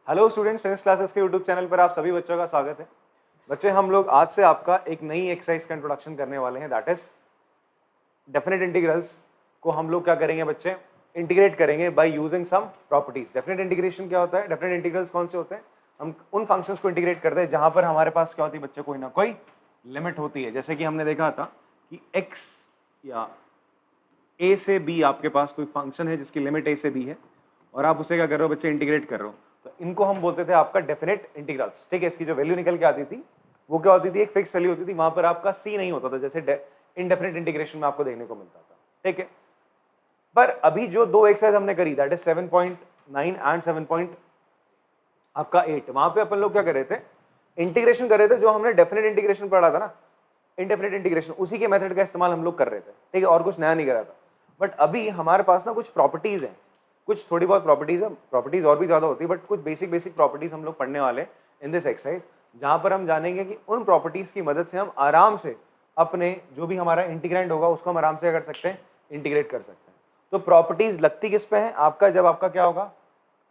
Hello students, Phoenix classes के YouTube channel पर आप सभी बच्चों का स्वागत है। बच्चे, हम लोग आज से आपका एक नई एक्सरसाइज का इंट्रोडक्शन करने वाले हैं, दैट इज डेफिनेट इंटीग्रल्स को हम लोग क्या करेंगे बच्चे, इंटीग्रेट करेंगे by using some properties. Definite integration क्या होता है? डेफिनेट इंटीग्रल्स कौन से होते हैं? हम उन फंक्शंस को इंटीग्रेट करते हैं जहां पर हमारे पास क्या होती है बच्चे, कोई ना कोई लिमिट होती है। जैसे कि हमने देखा था कि x या a से b आपके पास कोई फंक्शन है जिसकी लिमिट a से b है और आप उसे क्या कर रहे हो बच्चे, इंटीग्रेट कर रहे हो, तो इनको हम बोलते थे आपका डेफिनेट इंटीग्रल्स। ठीक है, इसकी जो वैल्यू निकल के आती थी वो क्या होती थी, एक फिक्स वैल्यू होती थी, वहां पर आपका c नहीं होता था, जैसे इनडेफिनेट इंटीग्रेशन में आपको देखने को मिलता था। ठीक है, पर अभी जो दो एक्सरसाइज हमने करी, दैट इज 7.9 एंड 7.8, वहां पे अपन लोग क्या कर रहे थे, इंटीग्रेशन कर रहे थे। जो हमने डेफिनेट इंटीग्रेशन पढ़ा था ना, इनडेफिनेट इंटीग्रेशन, उसी के मेथड का इस्तेमाल हम लोग कर रहे थे। ठीक है, और कुछ नया नहीं करा था। बट अभी हमारे पास ना कुछ प्रॉपर्टीज हैं, कुछ थोड़ी बहुत प्रॉपर्टीज है, प्रॉपर्टीज और भी ज्यादा होती है, बट कुछ बेसिक प्रॉपर्टीज हम लोग पढ़ने वाले इन दिस एक्सरसाइज, जहां पर हम जानेंगे कि उन प्रॉपर्टीज की मदद से हम आराम से अपने जो भी हमारा इंटीग्रेंड होगा उसको हम आराम से कर सकते हैं, इंटीग्रेट कर सकते हैं। तो प्रॉपर्टीज लगती किस पे है आपका, जब आपका क्या होगा,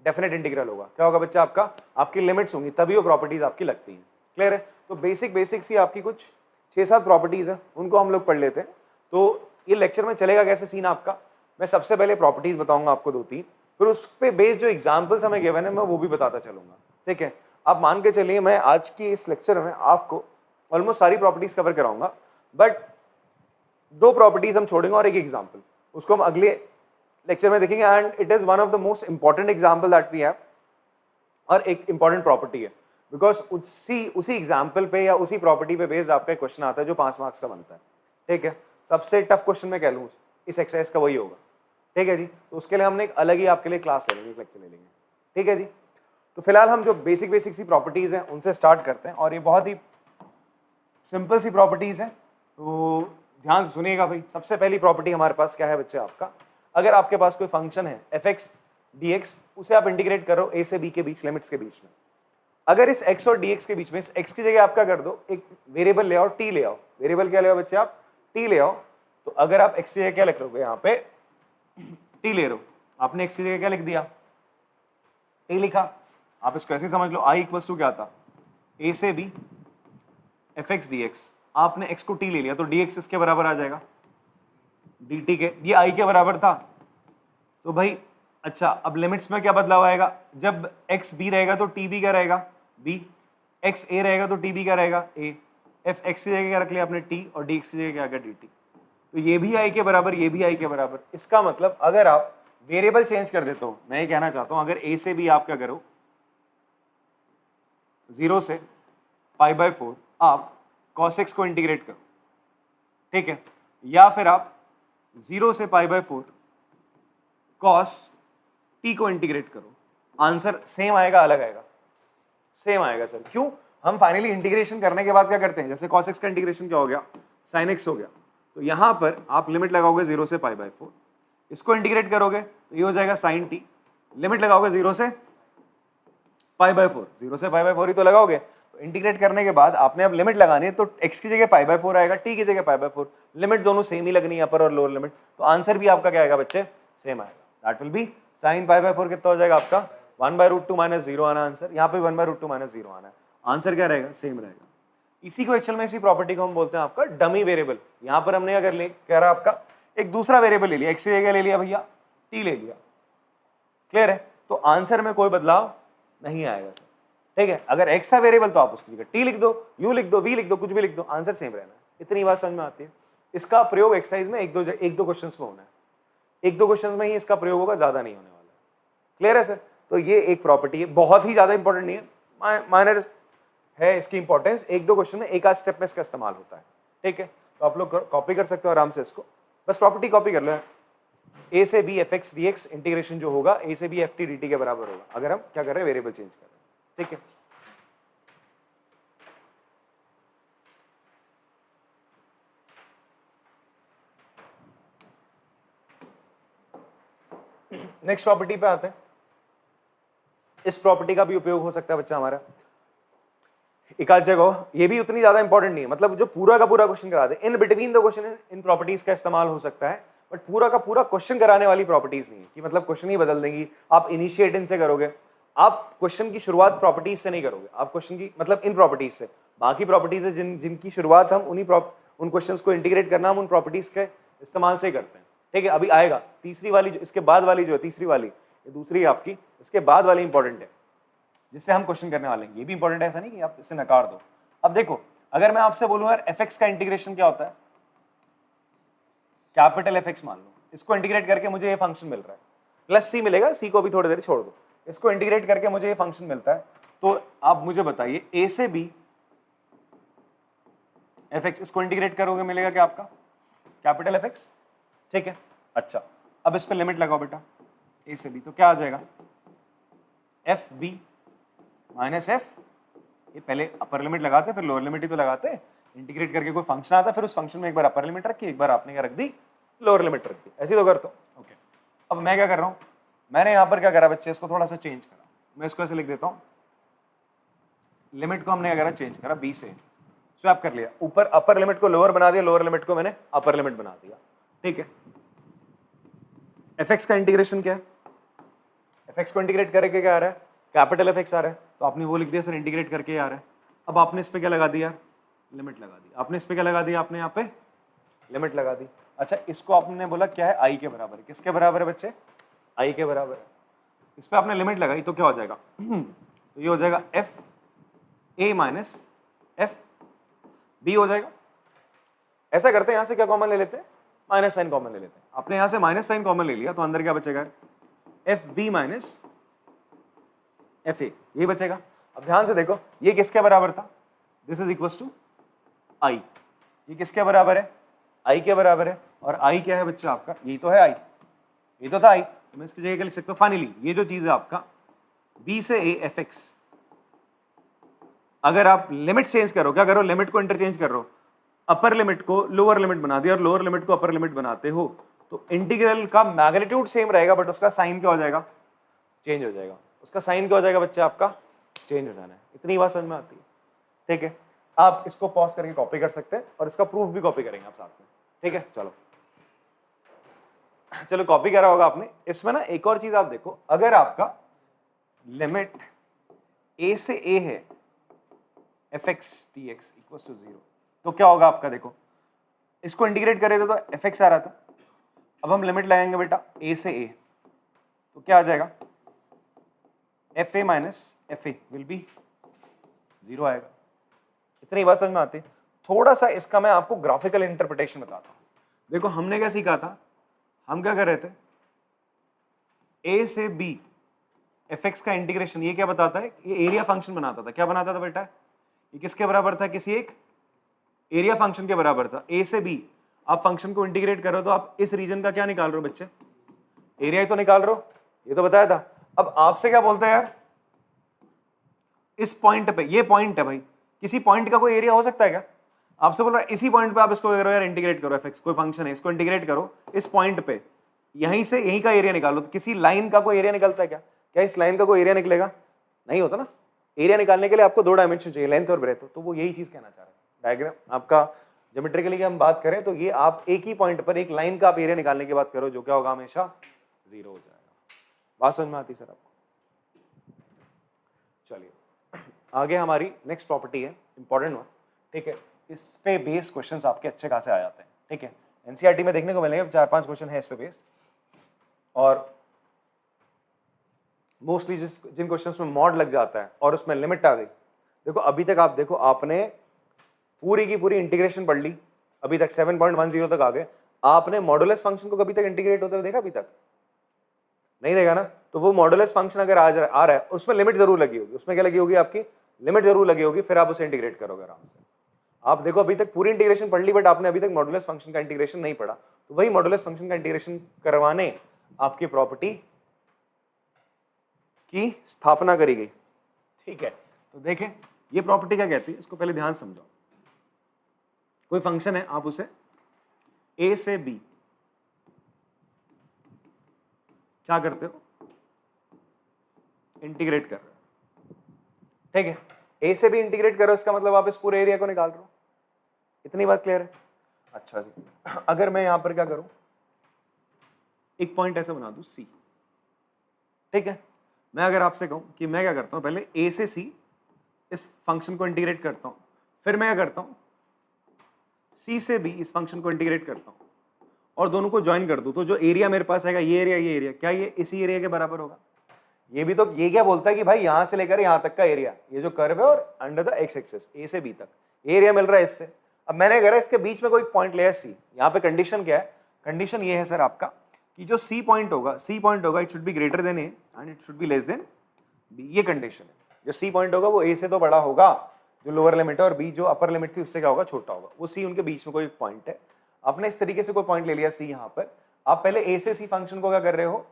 डेफिनेट इंटीग्रल होगा। क्या होगा बच्चा, आपका आपकी लिमिट्स होंगी, तभी वो प्रॉपर्टीज आपकी लगती हैं। क्लियर है? तो बेसिक सी आपकी कुछ 6-7 प्रॉपर्टीज है, उनको हम लोग पढ़ लेते हैं। तो ये लेक्चर में चलेगा कैसे सीन आपका, मैं सबसे पहले प्रॉपर्टीज बताऊंगा आपको 2-3, फिर उस पे बेस्ड जो एग्जांपल्स हमें गिवन है मैं वो भी बताता चलूंगा। ठीक है, आप मान के चलिए मैं आज की इस लेक्चर में आपको ऑलमोस्ट सारी प्रॉपर्टीज कवर कराऊंगा, बट 2 प्रॉपर्टीज हम छोड़ेंगे और एक एग्जाम्पल, उसको हम अगले लेक्चर में देखेंगे। And it is one of the most important example that we have, और एक इंपॉर्टेंट प्रॉपर्टी है, बिकॉज उसी एग्जाम्पल पे या उसी प्रॉपर्टी पे बेस्ड आपका एक क्वेश्चन आता है जो 5 मार्क्स का बनता है। ठीक है, सबसे टफ क्वेश्चन मैं कह लूँ इस एक्सरसाइज का वही होगा। ठीक है जी, तो उसके लिए हमने एक अलग ही आपके लिए क्लास ले लेंगे, एक लेक्चर ले लेंगे। ठीक है जी, तो फिलहाल हम जो बेसिक सी प्रॉपर्टीज हैं उनसे स्टार्ट करते हैं, और ये बहुत ही सिंपल सी प्रॉपर्टीज हैं, तो ध्यान से सुनिएगा भाई। सबसे पहली प्रॉपर्टी हमारे पास क्या है बच्चे, आपका अगर आपके पास कोई फंक्शन है f(x) dx, उसे आप इंटीग्रेट करो a से b के बीच, लिमिट्स के बीच में। अगर इस x और dx के बीच में इस x की जगह आप क्या कर दो, एक वेरिएबल ले आओ, t ले आओ। वेरिएबल क्या ले आओ बच्चे, आप t ले आओ। तो अगर आप x की जगह क्या लिख रहे हो, यहाँ पे t ले रहे हो, आपने x की जगह क्या लिख दिया, t लिखा। आप इसको ऐसे समझ लो, i इक्वल्स टू क्या था, a से b f(x) dx। आपने x को t ले लिया तो dx इसके बराबर आ जाएगा dt के, ये i के बराबर था। तो भाई अच्छा, अब लिमिट्स में क्या बदलाव आएगा, जब x b रहेगा तो t b क्या रहेगा, b, x a रहेगा तो t b क्या रहेगा, a। f x की जगह क्या रख लिया आपने, t, और dx की जगह क्या आ गया, dt। तो ये भी i के बराबर, ये भी i के बराबर। इसका मतलब अगर आप वेरिएबल चेंज कर देते हो, मैं ये कहना चाहता हूं, अगर a से b आप क्या करो, 0 से π/4 आप cos x को इंटीग्रेट करो। ठीक है, या फिर आप 0 से π/4 cos t को इंटीग्रेट करो, आंसर सेम आएगा, अलग आएगा, सेम आएगा सर। क्यों? हम फाइनली इंटीग्रेशन करने के बाद क्या करते हैं, जैसे cos x का इंटीग्रेशन क्या हो गया, sin x हो गया, तो यहां पर आप लिमिट लगाओगे 0 से π/4, इसको इंटीग्रेट करोगे तो ये हो जाएगा sin t, लिमिट लगाओगे 0 से π/4, 0 से π/4 ही तो लगाओगे। तो इंटीग्रेट करने के बाद आपने अब लिमिट लगानी है, तो x की जगह π/4 आएगा, t की जगह π/4, लिमिट दोनों सेम ही लगनी है, अपर और लोअर लिमिट, तो आंसर भी आपका क्या आएगा बच्चे, सेम आएगा। दैट विल बी sin π/4 कितना हो जाएगा आपका, 1/√2 - 0 आना आंसर, यहाँ पे 1/√2 - 0 आना है, आंसर क्या रहेगा, सेम रहेगा। इसी को एक्चुअल में, इसी प्रॉपर्टी को हम बोलते हैं आपका डमी वेरिएबल। यहाँ पर हमने अगर कह रहा आपका एक दूसरा वेरिएबल ले लिया, x की जगह ले लिया भैया, t ले लिया। क्लियर है? तो आंसर में कोई बदलाव नहीं आएगा सर। ठीक है, अगर x था वेरिएबल तो आप उसकी जगह t लिख दो, u लिख दो, v लिख दो, कुछ भी लिख दो, आंसर सेम रहना है। इतनी बात समझ में आती है। इसका प्रयोग एक्सरसाइज में एक दो क्वेश्चंस में होना है, एक दो क्वेश्चंस में ही इसका प्रयोग होगा, ज्यादा नहीं होने वाला है। क्लियर है सर? तो ये एक प्रॉपर्टी है, बहुत ही ज्यादा इंपॉर्टेंट नहीं है, माइनर है इसकी इंपॉर्टेंस, एक दो क्वेश्चन में एक आध स्टेप में इसका इस्तेमाल होता है। ठीक है, तो आप लोग कॉपी कर सकते हो आराम से इसको, बस प्रॉपर्टी कॉपी कर लो। a से b f(x) dx इंटीग्रेशन जो होगा a से b ft dt के बराबर होगा, अगर हम क्या कर रहे हैं, वेरिएबल चेंज कर रहे हैं। ठीक है, नेक्स्ट प्रॉपर्टी पे आते हैं। इस प्रॉपर्टी का भी उपयोग हो सकता है बच्चा हमारा एक आध जगह, ये भी उतनी ज्यादा इंपॉर्टेंट नहीं है, मतलब जो पूरा का पूरा क्वेश्चन करा दे, इन बिटवीन द क्वेश्चन इन प्रॉपर्टीज का इस्तेमाल हो सकता है, बट पूरा का पूरा क्वेश्चन कराने वाली प्रॉपर्टीज नहीं है कि मतलब क्वेश्चन ही बदल देंगी, आप इनिशिएट इनसे करोगे, आप क्वेश्चन की शुरुआत प्रॉपर्टीज से नहीं करोगे, आप क्वेश्चन की मतलब इन प्रॉपर्टीज से, बाकी प्रॉपर्टीज है जिनकी शुरुआत हम उन क्वेश्चंस को इंटीग्रेट करना हम उन प्रॉपर्टीज के इस्तेमाल से ही करते हैं। ठीक है, अभी आएगा तीसरी वाली, जो इसके बाद वाली जो है तीसरी वाली, ये दूसरी है आपकी, इसके बाद वाली इंपॉर्टेंट है जिससे हम क्वेश्चन करने वाले हैं। ये भी इंपॉर्टेंट है, ऐसा नहीं कि आप इसे नकार दो। अब देखो, अगर मैं आपसे बोलूं यार fx का इंटीग्रेशन क्या होता है, कैपिटल fx मान लो, इसको इंटीग्रेट करके मुझे ये फंक्शन मिल रहा है, प्लस c मिलेगा, c को भी थोड़ी देर छोड़ दो, इसको इंटीग्रेट करके मुझे ये फंक्शन मिलता है। तो आप मुझे बताइए a से b fx, इसको इंटीग्रेट करोगे मिलेगा क्या आपका, कैपिटल fx। ठीक है, अच्छा अब इस पे लिमिट लगाओ बेटा, a से b, तो क्या आ जाएगा, fb माइनस f, ये पहले अपर लिमिट लगाते फिर लोअर लिमिट ही तो लगाते, इंटीग्रेट करके कोई फंक्शन आता फिर उस फंक्शन में एक बार अपर लिमिट रखी, एक बार आपने क्या रख दी, लोअर लिमिट रख दी, ऐसे तो करता हूं। ओके, अब मैं क्या कर रहा हूं, मैंने यहां पर क्या करा बच्चे, इसको थोड़ा सा चेंज करा, मैं इसको ऐसे लिख देता हूं, लिमिट को हमने क्या करा, चेंज करा, b से स्वैप कर लिया, ऊपर अपर लिमिट को लोअर बना दिया, लोअर लिमिट को मैंने अपर लिमिट बना दिया। ठीक है, fx का इंटीग्रेशन क्या है, fx को इंटीग्रेट करके क्या आ रहा है, कैपिटल fx आ रहा है, तो आपने वो लिख दिया सर इंटीग्रेट करके आ रहा है। अब आपने इस पे क्या लगा दिया, लिमिट लगा दी, आपने इस पे क्या लगा दिया, आपने यहाँ पे लिमिट लगा दी। अच्छा, इसको आपने बोला क्या है, i के बराबर है, किसके बराबर है बच्चे, i के बराबर है, इस पे आपने लिमिट लगाई तो क्या हो जाएगा तो ये हो जाएगा f a minus f b हो जाएगा। ऐसा करते हैं, यहां से क्या कॉमन ले लेते हैं, माइनस साइन कॉमन ले लेते हैं, आपने यहां से माइनस साइन कॉमन ले लिया तो अंदर क्या बचेगा, F B minus F A, ये बचेगा। अब ध्यान से देखो, ये किसके बराबर था, दिस इज इक्वल टू आई, ये किसके बराबर है, आई के बराबर है, और आई क्या है बच्चा आपका, ये तो है आई, ये तो था आई, तो मैं इसकी जगह क्या लिख सकता हूँ, फाइनली ये जो चीज है आपका बी से ए एफ एक्स, अगर आप लिमिट चेंज करो, क्या करो, लिमिट को इंटरचेंज कर रहे हो, अपर लिमिट को लोअर लिमिट बना दिया और लोअर लिमिट को अपर लिमिट बनाते हो, तो इंटीग्रल का मैग्नीट्यूड सेम रहेगा बट उसका साइन क्या हो जाएगा, चेंज हो जाएगा, उसका साइन क्या हो जाएगा बच्चा आपका, चेंज हो जाना है। इतनी बात समझ में आती है। ठीक है, आप इसको पॉज करके कॉपी कर सकते हैं और इसका प्रूफ भी कॉपी करेंगे आप साथ में। ठीक है, चलो चलो कॉपी करा होगा आपने। इसमें ना एक और चीज आप देखो, अगर आपका लिमिट a से a है fx dx इक्वल टू 0, तो क्या होगा आपका, देखो इसको इंटीग्रेट करे तो fx आ रहा था, अब हम लिमिट लगाएंगे बेटा a से a, तो क्या आ जाएगा, fa minus fa will be 0 आएगा। इतनी बात समझ में आती है। थोड़ा सा इसका मैं आपको ग्राफिकल इंटरप्रिटेशन बताता हूं। देखो हमने क्या सीखा था, हम क्या कर रहे थे, a से b fx का इंटीग्रेशन, ये क्या बताता है, ये एरिया फंक्शन बनाता था। क्या बनाता था बेटा, ये किसके बराबर था, किसी एक एरिया फंक्शन के बराबर था। a से b आप फंक्शन को इंटीग्रेट करो तो आप इस रीजन का क्या निकाल रहे हो बच्चे, एरिया ही तो निकाल रहे हो, ये तो बताया था। अब आपसे क्या बोलते हैं यार, इस पॉइंट पे, ये पॉइंट है भाई, किसी पॉइंट का कोई एरिया हो सकता है क्या, आपसे बोल रहा है इसी पॉइंट पे आप इसको करो यार, इंटीग्रेट करो fx, कोई फंक्शन है इसको इंटीग्रेट करो इस पॉइंट पे, यहीं से यहीं का एरिया निकालो, तो किसी लाइन का कोई एरिया निकलता है क्या, क्या इस लाइन का कोई एरिया निकलेगा, नहीं होता ना। एरिया निकालने के लिए आपको 2 डायमेंशन चाहिए, लेंथ और ब्रेथ, तो वो यही चीज कहना चाह रहे हैं। डायग्राम आपका ज्योमेट्रिकली हम बात करें तो ये आप एक ही पॉइंट पर एक लाइन का आप एरिया निकालने की बात करो, जो क्या होगा, हमेशा 0 हो जाएगा। बात समझ में आती सर आपको। चलिए आगे हमारी नेक्स्ट प्रॉपर्टी है, इंपॉर्टेंट वन। ठीक है, इस पे बेस्ड क्वेश्चंस आपके अच्छे खासे आ जाते हैं। ठीक है, एनसीईआरटी में देखने को मिलेंगे 4-5 क्वेश्चन है इस पे बेस्ड, और मोस्टली जिन क्वेश्चंस में मॉड लग जाता है और उसमें लिमिट आ गई, देखो अभी तक आप देखो, आपने पूरी की पूरी इंटीग्रेशन पढ़ ली, अभी तक 7.10 तक आ गए, आपने मॉडुलस फंक्शन को कभी तक इंटीग्रेट होते हुए देखा, अभी तक नहीं देखा ना। तो वो मॉडुलस फंक्शन अगर आ रहा है, उसमें लिमिट जरूर लगी होगी, उसमें क्या लगी होगी, आपकी लिमिट जरूर लगी होगी, फिर आप उसे इंटीग्रेट करोगे आराम से। आप देखो अभी तक पूरी इंटीग्रेशन पढ़ ली, बट आपने अभी तक मॉडुलस फंक्शन का इंटीग्रेशन नहीं पढ़ा, तो वही मॉडुलस फंक्शन का इंटीग्रेशन करवाने आपकी प्रॉपर्टी की स्थापना करी गई। ठीक है, तो देखें ये प्रॉपर्टी क्या कहती है, इसको पहले ध्यान समझो। कोई फंक्शन है, आप उसे a से b क्या करते हो, इंटीग्रेट कर रहे हो। ठीक है, a से b इंटीग्रेट करो, इसका मतलब आप इस पूरे एरिया को निकाल रहे हो। इतनी बात क्लियर है। अच्छा जी, अगर मैं यहां पर क्या करूं, एक पॉइंट ऐसा बना दूं c, ठीक है, मैं अगर आपसे कहूँ कि मैं क्या करता हूँ, पहले a से c इस फंक्शन को इंटीग्रेट करता हूँ, फिर मैं क्या करता हूँ c से b इस फंक्शन को इंटीग्रेट करता हूँ और दोनों को ज्वाइन कर दूँ, तो जो एरिया मेरे पास आएगा ये एरिया, क्या ये इसी एरिया के बराबर होगा? ये भी तो ये क्या बोलता है कि भाई यहां से लेकर यहां तक का एरिया, ये जो कर्व है और अंडर द एक्स एक्सिस ए से बी तक एरिया मिल रहा है इससे। अब मैंने करा इसके बीच में कोई पॉइंट लिया सी, यहाँ पे कंडीशन क्या है? कंडीशन ये है सर आपका कि जो सी पॉइंट होगा it should be greater than A and it should be less than B. ये कंडीशन है। जो सी पॉइंट होगा वो ए से तो बड़ा होगा जो लोअर लिमिट है, और बी जो अपर लिमिट थी उससे क्या होगा? छोटा होगा। वो सी उनके बीच में कोई पॉइंट है। आपने इस तरीके से कोई पॉइंट ले लिया सी, यहाँ पर आप पहले ए से सी फंक्शन को क्या कर रहे हो?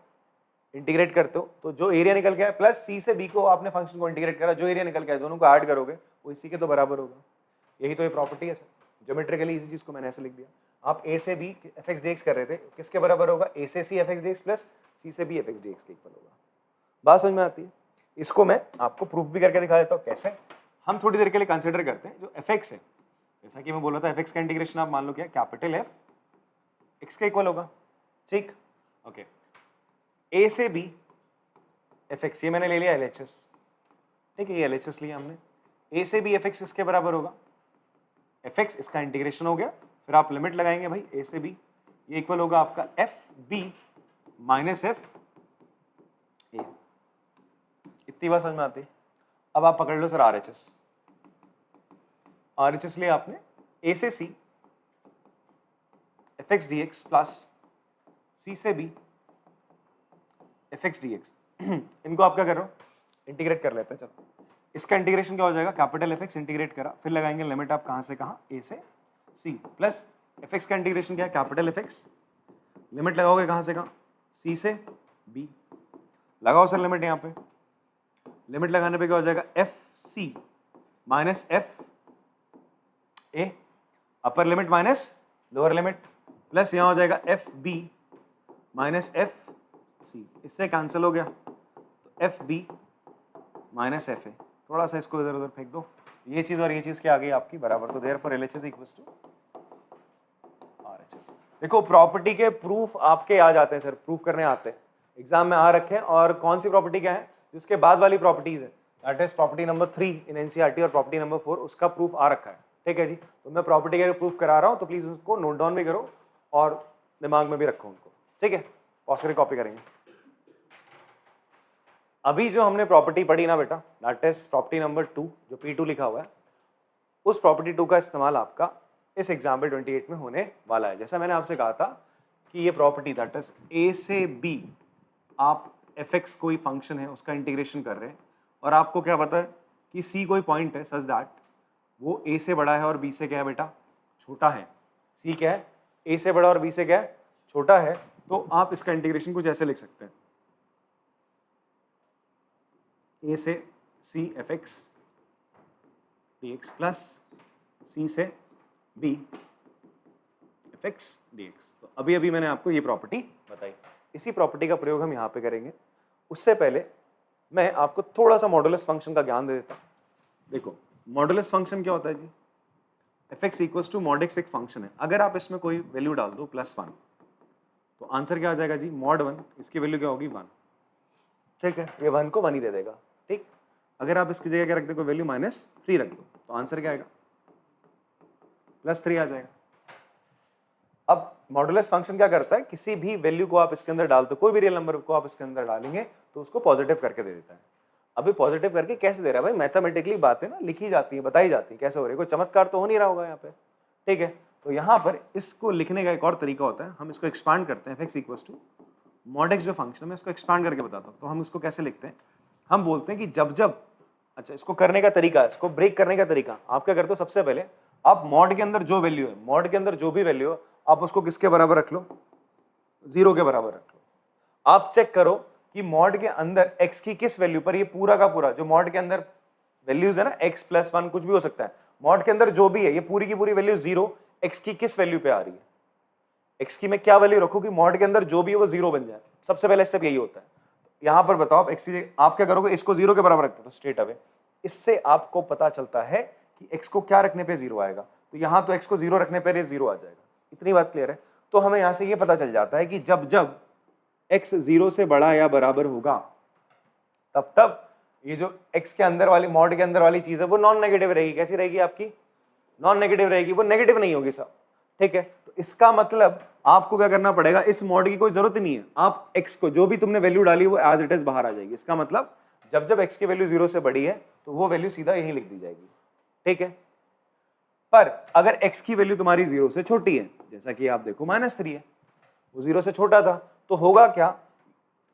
इंटीग्रेट करते हो, तो जो एरिया निकल के आया प्लस सी से बी को आपने फंक्शन को इंटीग्रेट करा, जो एरिया निकल के आया दोनों को ऐड करोगे वो इसी के तो बराबर होगा। यही तो ये प्रॉपर्टी है सर। ज्योमेट्रिकली इसी चीज को मैंने ऐसे लिख दिया। आप ए से B F X D X कर रहे थे, किसके बराबर होगा? ए से C F X D X plus C से B F X D X के इक्वल होगा। बात समझ में आती है? इसको मैं आपको प्रूफ भी करके दिखा देता हूँ कैसे। हम थोड़ी देर के लिए कंसिडर करते हैं जो एफ एक्स है, जैसा कि मैं बोला था एफ एक्स का इंटीग्रेशन आप मान लो क्या, कैपिटल एफ एक्स के इक्वल होगा। ठीक, ओके। ए से बी एफ एक्स, ये मैंने ले लिया एल एच एस, ठीक है, ये एल एच एस लिया हमने। ए से बी एफ एक्स इसके बराबर होगा, एफ एक्स इसका इंटीग्रेशन हो गया, फिर आप लिमिट लगाएंगे भाई ए से बी, ये इक्वल होगा आपका F B minus F A. इतनी बात समझ में आती है? अब आप पकड़ लो sir R H S. R H S लिया आपने, ए से C F X D X plus C से B F X D X. इनको आप क्या कर रहे हो? इंटीग्रेट कर लेते हैं। चलो इसका इंटीग्रेशन क्या हो जाएगा? कैपिटल एफ एक्स इंटीग्रेट करा, फिर लगाएंगे लिमिट आप कहां से कहां, ए से सी, प्लस एफ एक्स का इंटीग्रेशन क्या है? कैपिटल एफ एक्स, लिमिट लगाओगे कहां से कहां, सी से बी। लगाओ सर लिमिट, यहाँ पे लिमिट लगाने पे क्या हो जाएगा? F C minus F A, upper limit minus lower limit, plus यहाँ हो जाएगा F B minus F C, इससे कैंसिल हो गया, तो F B minus F A. थोड़ा सा इसको इधर उधर फेंक दो, ये चीज और ये चीज क्या आ गई आपकी बराबर, तो therefore LHS equals to RHS. देखो प्रॉपर्टी के प्रूफ आपके आ जाते हैं सर, प्रूफ करने आते हैं, एग्जाम में आ रखे हैं। और कौन सी प्रॉपर्टी क्या है? जिसके बाद वाली प्रॉपर्टीज है, that is property number 3 in NCERT और प्रॉपर्टी नंबर 4, उसका प्रूफ आ रखा है। ठीक है जी, तो मैं प्रॉपर्टी का प्रूफ करा रहा हूँ, तो प्लीज उसको नोट डाउन भी करो और दिमाग में भी रखो उनको। ठीक है, पॉज करके कॉपी करेंगे। अभी जो हमने प्रॉपर्टी पढ़ी ना बेटा, दैट इज प्रॉपर्टी नंबर 2 जो P2 लिखा हुआ है, उस प्रॉपर्टी 2 का इस्तेमाल आपका इस एग्जाम्पल 28 में होने वाला है। जैसा मैंने आपसे कहा था कि ये प्रॉपर्टी दैट इज ए से बी, आप एफ एक्स कोई फंक्शन है उसका इंटीग्रेशन कर रहे हैं, और आपको क्या पता है कि सी कोई पॉइंट है सच दैट वो ए से बड़ा है और बी से क्या है बेटा? छोटा है। सी क्या है? ए से बड़ा और बी से क्या है? छोटा है। तो आप इसका इंटीग्रेशन कुछ ऐसे लिख सकते हैं, ए से C F X D X plus C से B F X D X. तो अभी अभी मैंने आपको ये प्रॉपर्टी बताई, इसी प्रॉपर्टी का प्रयोग हम यहाँ पे करेंगे। उससे पहले मैं आपको थोड़ा सा मॉडुलस फंक्शन का ज्ञान दे देता हूँ। देखो मॉडुलस फंक्शन क्या होता है जी? F X equals to mod X एक फंक्शन है, अगर आप इसमें कोई वैल्यू डाल दो +1 तो आंसर क्या आ जाएगा जी? mod 1, इसकी वैल्यू क्या होगी? 1। ठीक है, ये 1 को 1 ही दे देगा। ठीक, अगर आप इसकी जगह क्या रख दो, कोई वैल्यू -3 रख दो, तो आंसर क्या आएगा? +3 आ जाएगा। अब मॉडुलस फंक्शन क्या करता है? किसी भी वैल्यू को आप इसके अंदर डालते हो, कोई भी रियल नंबर को आप इसके अंदर डालेंगे तो उसको पॉजिटिव करके दे देता है। अभी पॉजिटिव करके कैसे दे रहा है भाई? मैथमेटिकली बातें ना लिखी जाती है, बताई जाती है, कैसे हो रही है, कोई चमत्कार तो हो नहीं रहा होगा यहाँ पे। ठीक है, तो यहाँ पर इसको लिखने का एक और तरीका होता है, हम इसको एक्सपांड करते हैं। f(x) equals to mod X जो फंक्शन है, मैं इसको एक्सपांड करके बताता हूँ। तो हम इसको कैसे लिखते हैं? हम बोलते हैं कि जब जब, अच्छा इसको करने का तरीका, इसको ब्रेक करने का तरीका, आप क्या करते हो? सबसे पहले आप मॉड के अंदर जो वैल्यू है, मॉड के अंदर जो भी वैल्यू हो, आप उसको किसके बराबर रख लो? 0 के बराबर रख लो। आप चेक करो कि मॉड के अंदर x की किस वैल्यू पर ये पूरा का पूरा जो मॉड के अंदर वैल्यूज है ना, x + 1 कुछ भी हो सकता है, मॉड के अंदर जो भी है ये पूरी की पूरी वैल्यू 0 x की किस वैल्यू पे आ रही है? x की मैं क्या वैल्यू रखूं कि मॉड के अंदर जो भी है वो 0 बन जाए? सबसे पहले स्टेप यही होता है। यहां पर बताओ आप x आप क्या करोगे? इसको 0 के बराबर रखते हो स्ट्रेट अवे, इससे आपको पता चलता है कि x को क्या रखने पे 0 आएगा। तो यहां तो x को 0 रखने पर ये 0 आ जाएगा। इतनी बात क्लियर है? तो हमें यहां से ये पता चल जाता है कि जब जब x 0 से बड़ा या बराबर होगा तब ये जो x के अंदर वाली मॉड के अंदर वाली चीज है वो नॉन नेगेटिव रहेगी। कैसी रहेगी आपकी? नॉन नेगेटिव रहेगी, वो नेगेटिव नहीं होगी सब। ठीक है, तो इसका मतलब आपको क्या करना पड़ेगा, इस मॉड की कोई जरूरत नहीं है, आप x को जो भी तुमने वैल्यू डाली वो एज इट इज बाहर आ जाएगी। इसका मतलब जब जब x की वैल्यू 0 से बड़ी है तो वो वैल्यू सीधा यहीं लिख दी जाएगी। ठीक है, पर अगर x की वैल्यू तुम्हारी 0 से छोटी है, जैसा कि आप देखो -3 है, वो 0 से छोटा था, तो होगा क्या,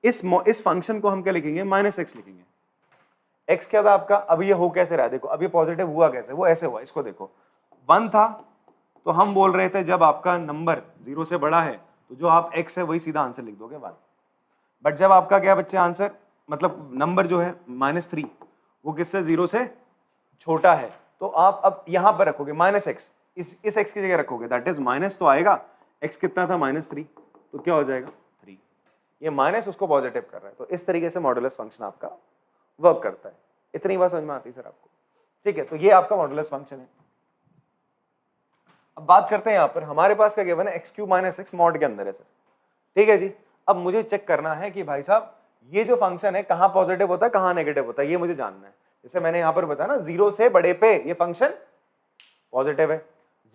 इस फंक्शन को हम क्या लिखेंगे, -x लिखेंगे। x क्या था आपका, अब ये हो कैसे रहा है, देखो अब ये पॉजिटिव हुआ कैसे, वो ऐसे हुआ, इसको देखो 1 था तो हम बोल रहे थे जब आपका नंबर 0 से बड़ा है तो जो आप x है वही सीधा आंसर लिख दोगे 1। बट जब आपका क्या बच्चे आंसर, मतलब नंबर जो है -3 वो किससे 0 से छोटा है, तो आप अब यहां पर रखोगे -x, इस x की जगह रखोगे, दैट इज माइनस तो आएगा, x कितना था -3, तो क्या हो जाएगा 3, ये माइनस उसको पॉजिटिव कर रहा है। तो इस तरीके से मॉडुलस फंक्शन आपका वर्क करता है। इतनी बात समझ में आती है सर आपको? ठीक है, तो ये आपका मॉडुलस फंक्शन है। अब बात करते हैं यहां पर, हमारे पास क्या गिवन है, x³ - x मॉड के अंदर है सर। ठीक है जी, अब मुझे चेक करना है कि भाई साहब ये जो फंक्शन है कहां पॉजिटिव होता है कहां नेगेटिव होता है, ये मुझे जानना है। जैसे मैंने यहां पर बताया ना, 0 से बड़े पे ये फंक्शन पॉजिटिव है,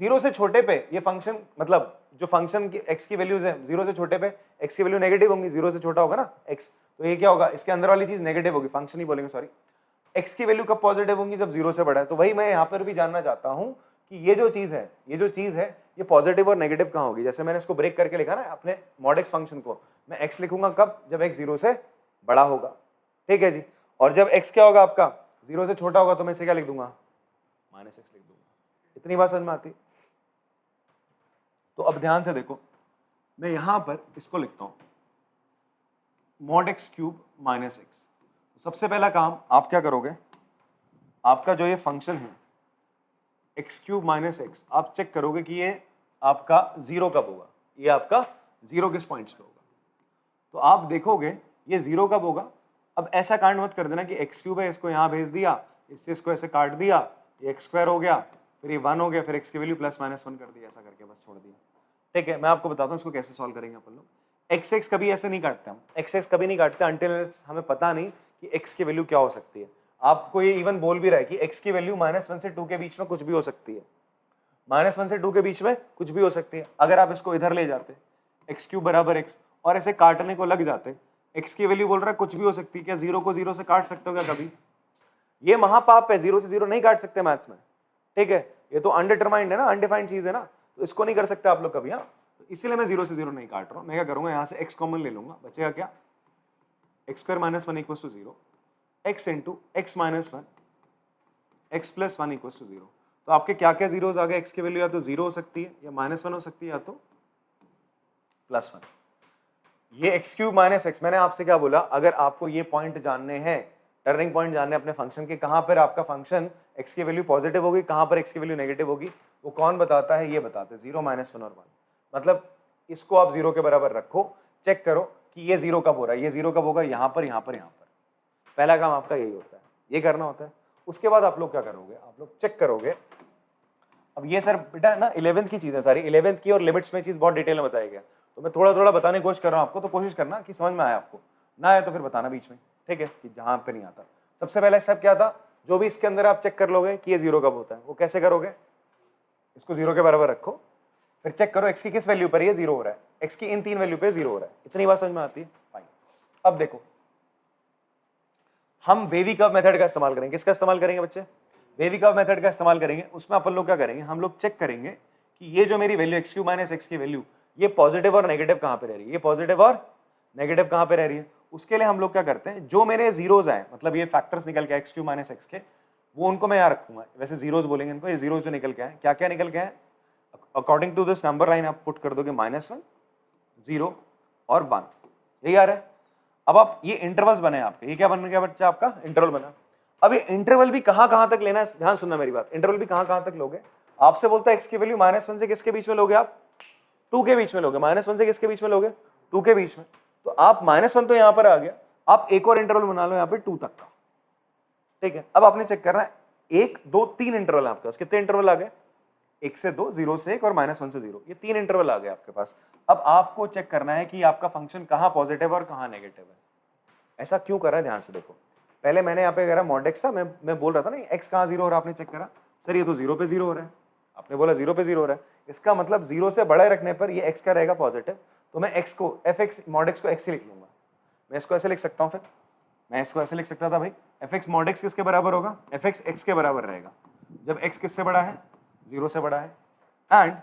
0 से छोटे पे ये फंक्शन, मतलब जो फंक्शन की x की वैल्यूज है 0 से छोटे पे x की वैल्यू नेगेटिव होंगी, 0 से छोटा होगा ना x, तो ये क्या होगा, इसके अंदर वाली चीज नेगेटिव होगी, फंक्शन ही बोलेंगे सॉरी। x की वैल्यू कब पॉजिटिव होंगी, जब 0 से बड़ा है। तो वही मैं यहाँ पर भी जानना चाहता हूँ कि ये जो चीज है ये पॉजिटिव और नेगेटिव कहाँ होगी। जैसे मैंने इसको ब्रेक करके लिखा ना अपने mod x फंक्शन को, मैं x लिखूंगा कब, जब x 0 से बड़ा होगा। ठीक है जी, और जब x क्या होगा आपका 0 से छोटा होगा तो मैं इसे क्या लिख दूंगा, -x लिख दूंगा। इतनी बात समझ में आती? तो अब ध्यान से देखो, मैं यहां पर इसको लिखता हूं mod x³ - x। सबसे पहला काम आप क्या करोगे, आपका जो ये फंक्शन है x³ - x, आप चेक करोगे कि ये आपका 0 कब होगा, ये आपका 0 किस पॉइंट्स पे होगा। तो आप देखोगे ये 0 कब होगा। अब ऐसा कांड मत कर देना कि x³ है, इसको यहाँ भेज दिया, इससे इसको ऐसे काट दिया, ये x² हो गया, फिर ये 1 हो गया, फिर x की वैल्यू +-1 कर दिया, ऐसा करके बस छोड़ दिया। ठीक है, मैं आपको बताता हूँ इसको कैसे सॉल्व करेंगे अपन लोग। x कभी ऐसे नहीं काटते हम, x कभी नहीं काटते अनटिल हमें पता नहीं कि x की वैल्यू क्या हो सकती है। आपको ये इवन बोल भी रहा है कि x की वैल्यू -1 से 2 के बीच में कुछ भी हो सकती है, -1 से 2 के बीच में कुछ भी हो सकती है। अगर आप इसको इधर ले जाते x³ = x और ऐसे काटने को लग जाते, x की वैल्यू बोल रहा है कुछ भी हो सकती है, क्या 0 को 0 से काट सकते हो क्या कभी? ये महापाप है, 0 से 0 नहीं काट सकते मैथ्स में। ठीक है, ये तो अनडिटरमाइंड है ना, अनडिफाइंड चीज है ना, तो इसको नहीं कर सकते आप लोग कभी। हाँ, तो इसीलिए मैं 0 से 0 नहीं काट रहा हूँ। मैं क्या करूंगा, यहाँ से x कॉमन ले लूंगा, बचेगा क्या, x² - 1 = 0, x × x - 1 x + 1 = 0। तो आपके क्या क्या जीरोस आ गए, x की वैल्यू या तो 0 हो सकती है, या -1 हो सकती है, या तो +1। ये x³ - x, मैंने आपसे क्या बोला, अगर आपको ये पॉइंट जानने हैं, टर्निंग पॉइंट जानने अपने फंक्शन के, कहां पर आपका फंक्शन x की वैल्यू पॉजिटिव होगी, कहां पर x की वैल्यू नेगेटिव होगी, वो कौन बताता है, ये बताते हैं 0, -1 और 1। मतलब इसको आप 0 के बराबर रखो, चेक करो कि ये 0 कब हो रहा है, ये 0 कब होगा, यहाँ पर, यहाँ पर, यहाँ पर। पहला काम आपका यही होता है, ये करना होता है। उसके बाद आप लोग क्या करोगे, आप लोग चेक करोगे। अब ये सर बेटा ना 11th की चीज़ है सारी, 11th की और लिमिट्स में चीज़ बहुत डिटेल में बताया गया, तो मैं थोड़ा थोड़ा बताने की कोशिश कर रहा हूँ आपको, तो कोशिश करना कि समझ में आए आपको, ना आए तो फिर बताना बीच में। ठीक है, कि जहाँ पे नहीं आता। सबसे पहले सब क्या था, जो भी इसके अंदर आप चेक कर लोगे कि ये 0 कब होता है, वो कैसे करोगे, इसको 0 के बराबर रखो, फिर चेक करो x की किस वैल्यू पर ये 0 हो रहा है, x की इन 3 वैल्यू पे 0 हो रहा है। इतनी बात समझ में आती है? फाइन। अब देखो, हम वेवी कर्व मेथड का इस्तेमाल करेंगे। किसका इस्तेमाल करेंगे बच्चे? वेवी कर्व मेथड का इस्तेमाल करेंगे। उसमें अपन लोग क्या करेंगे, हम लोग चेक करेंगे कि ये जो मेरी वैल्यू x³ - x की वैल्यू, ये पॉजिटिव और नेगेटिव कहां पे रह रही है, ये पॉजिटिव और नेगेटिव कहां पे रह रही है। उसके लिए हम लोग क्या करते हैं, जो मेरे जीरोज आए, मतलब ये फैक्टर्स निकल के x³ - x के, वो उनको मैं यहाँ रखूंगा। वैसे जीरोज बोलेंगे इनको, ये जीरोज जो निकल के आए, क्या क्या निकल के आए, according to this number line आप पुट कर दोगे -1, 0 और 1, यही आ रहा है। अब आप ये इंटरवल्स बने आपके, ये क्या बन गया बच्चा आपका, इंटरवल बना। अब ये इंटरवल भी कहां कहां तक लेना है, ध्यान सुनना मेरी बात, इंटरवल भी कहां कहां तक लोगे। आपसे बोलता है x की वैल्यू -1 से किसके बीच में लोगे आप, 2 के बीच में लोगे। -1 से किसके बीच में लोगे, 2 के बीच में। तो आप -1 तो यहां पर आ गया, आप एक और इंटरवल बना लो यहाँ पे 2 तक का। ठीक है, अब आपने चेक करना है 1, 2, 3 इंटरवल आपके पास। कितने इंटरवल आ गए, 1 से 2, 0 से 1 और -1 से 0, ये 3 इंटरवल आ गए आपके पास। अब आपको चेक करना है कि आपका फंक्शन कहां पॉजिटिव और कहां नेगेटिव है। ऐसा क्यों कर रहा है, ध्यान से देखो। पहले मैंने यहाँ पे करा मॉड एक्स था, मैं बोल रहा था ना एक्स कहाँ 0 हो रहा है, आपने चेक करा सर ये तो 0 पे 0 हो रहा है, आपने बोला 0 पे 0 हो रहा है, इसका मतलब 0 से बड़ा रखने पर ये x का रहेगा पॉजिटिव, तो मैं x को fx मॉड x को x से लिख लूंगा। मैं इसको ऐसे लिख सकता हूँ, फिर मैं इसको ऐसे लिख सकता था भाई fx मॉड x किसके बराबर होगा, fx x के बराबर रहेगा जब x किससे बड़ा है, 0 से बड़ा है, एंड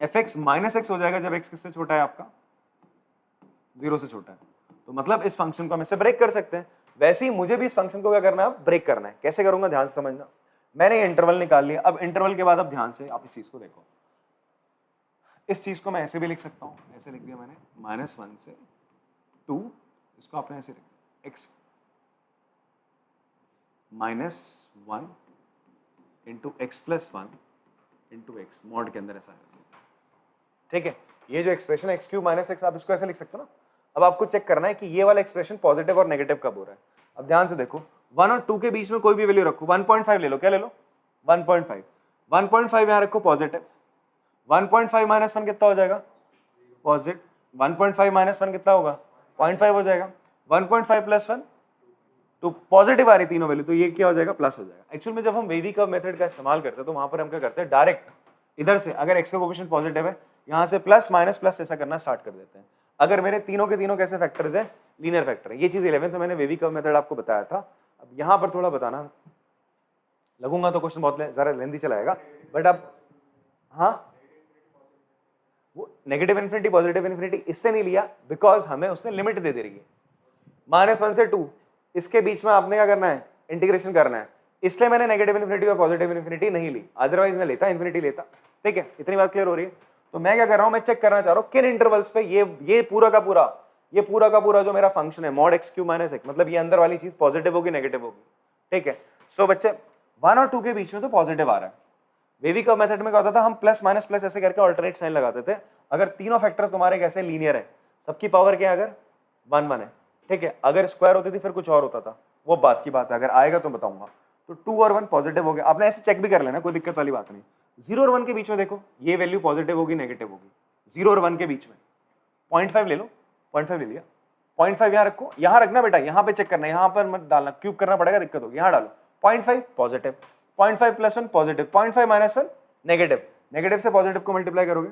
fx माइनस x हो जाएगा जब x किससे छोटा है, आपका 0 से छोटा है। तो मतलब इस फंक्शन को हम इससे ब्रेक कर सकते हैं। वैसे ही मुझे भी इस फंक्शन को क्या करना है, ब्रेक करना है। कैसे करूंगा ध्यान से समझना। मैंने ये इंटरवल निकाल लिया, अब इंटरवल के बाद अब ध्यान से आप इस चीज को देखो, इस चीज को मैं ऐसे भी लिख सकता हूं, ऐसे लिख दिया मैंने -1 से 2, इसको आपने ऐसे लिखा x -1 into x plus 1 into x mod के अंदर ऐसा है, ठीक है। ये जो एक्सप्रेशन है x³ - x, आप इसको ऐसे लिख सकते हो ना। अब आपको चेक करना है कि ये वाला एक्सप्रेशन पॉजिटिव और नेगेटिव कब हो रहा है। अब ध्यान से देखो 1 और 2 के बीच में कोई भी वैल्यू रखो, 1.5 ले लो, क्या ले लो 1.5, 1.5 यहाँ रखो पॉजिटिव, 1.5 - 1 कितना हो जाएगा पॉजिटिव, 1.5 - 1 कितना होगा 0.5 हो जाएगा, 1.5 + 1 तो पॉजिटिव आ रही तीनों वैल्यू, तो ये क्या हो जाएगा प्लस हो जाएगा। एक्चुअल में जब हम वेवी कर्व मेथड का इस्तेमाल करते हैं तो वहां पर हम क्या करते हैं, डायरेक्ट इधर से अगर x का कोएफिशिएंट पॉजिटिव है यहाँ से प्लस माइनस प्लस ऐसा करना स्टार्ट कर देते हैं। अगर मेरे तीनों के तीनों कैसे फैक्टर्स है, लीनियर फैक्टर है। ये चीज 11th में मैंने वेवी कर्व मेथड आपको बताया था। अब यहाँ पर थोड़ा बताना लगूंगा तो क्वेश्चन बहुत जरा लेंथी चलाएगा, बट अब हाँ वो नेगेटिव इन्फिनिटी पॉजिटिव इन्फिनिटी इससे नहीं लिया, बिकॉज हमें उसने लिमिट दे रही है -1 से 2, इसके बीच में आपने क्या करना है, इंटीग्रेशन करना है, इसलिए मैंने नेगेटिव इन्फिनिटी और पॉजिटिव इन्फिनिटी नहीं ली, अदरवाइज मैं लेता इन्फिनिटी लेता। ठीक है, इतनी बात क्लियर हो रही है। तो मैं क्या कर रहा हूं, मैं चेक करना चाह रहा हूं किन इंटरवल्स पे ये पूरा का पूरा जो मेरा फंक्शन है मॉड x³ - x, मतलब ये अंदर वाली चीज पॉजिटिव होगी नेगेटिव होगी। ठीक है, सो बच्चे 1 और 2 के बीच में तो पॉजिटिव आ रहा है। वेवी कर्व मेथड में क्या होता था, हम प्लस माइनस प्लस ऐसे करके अल्टरनेट साइन लगाते थे। अगर तीनों फैक्टर तुम्हारे कैसे लीनियर है, सबकी पावर क्या है, अगर 1 1 है, ठीक है, अगर स्क्वायर होती थी फिर कुछ और होता था, वो बात की बात है, अगर आएगा तो बताऊंगा। तो 2 और 1 पॉजिटिव हो गया, आपने ऐसे चेक भी कर लेना, कोई दिक्कत वाली बात नहीं। 0 और 1 के बीच में देखो ये वैल्यू पॉजिटिव होगी नेगेटिव होगी, 0 और 1 के बीच में 0.5 ले लो, 0.5 ले लिया, 0.5 यहाँ रखो, यहाँ रखना बेटा, यहाँ पे चेक करना, यहाँ पर मत डालना, क्यूब करना पड़ेगा, दिक्कत होगी, यहाँ डालो 0.5 पॉजिटिव, 0.5 + 1 पॉजिटिव, 0.5 - 1 नेगेटिव, नेगेटिव से पॉजिटिव को मल्टीप्लाई करोगे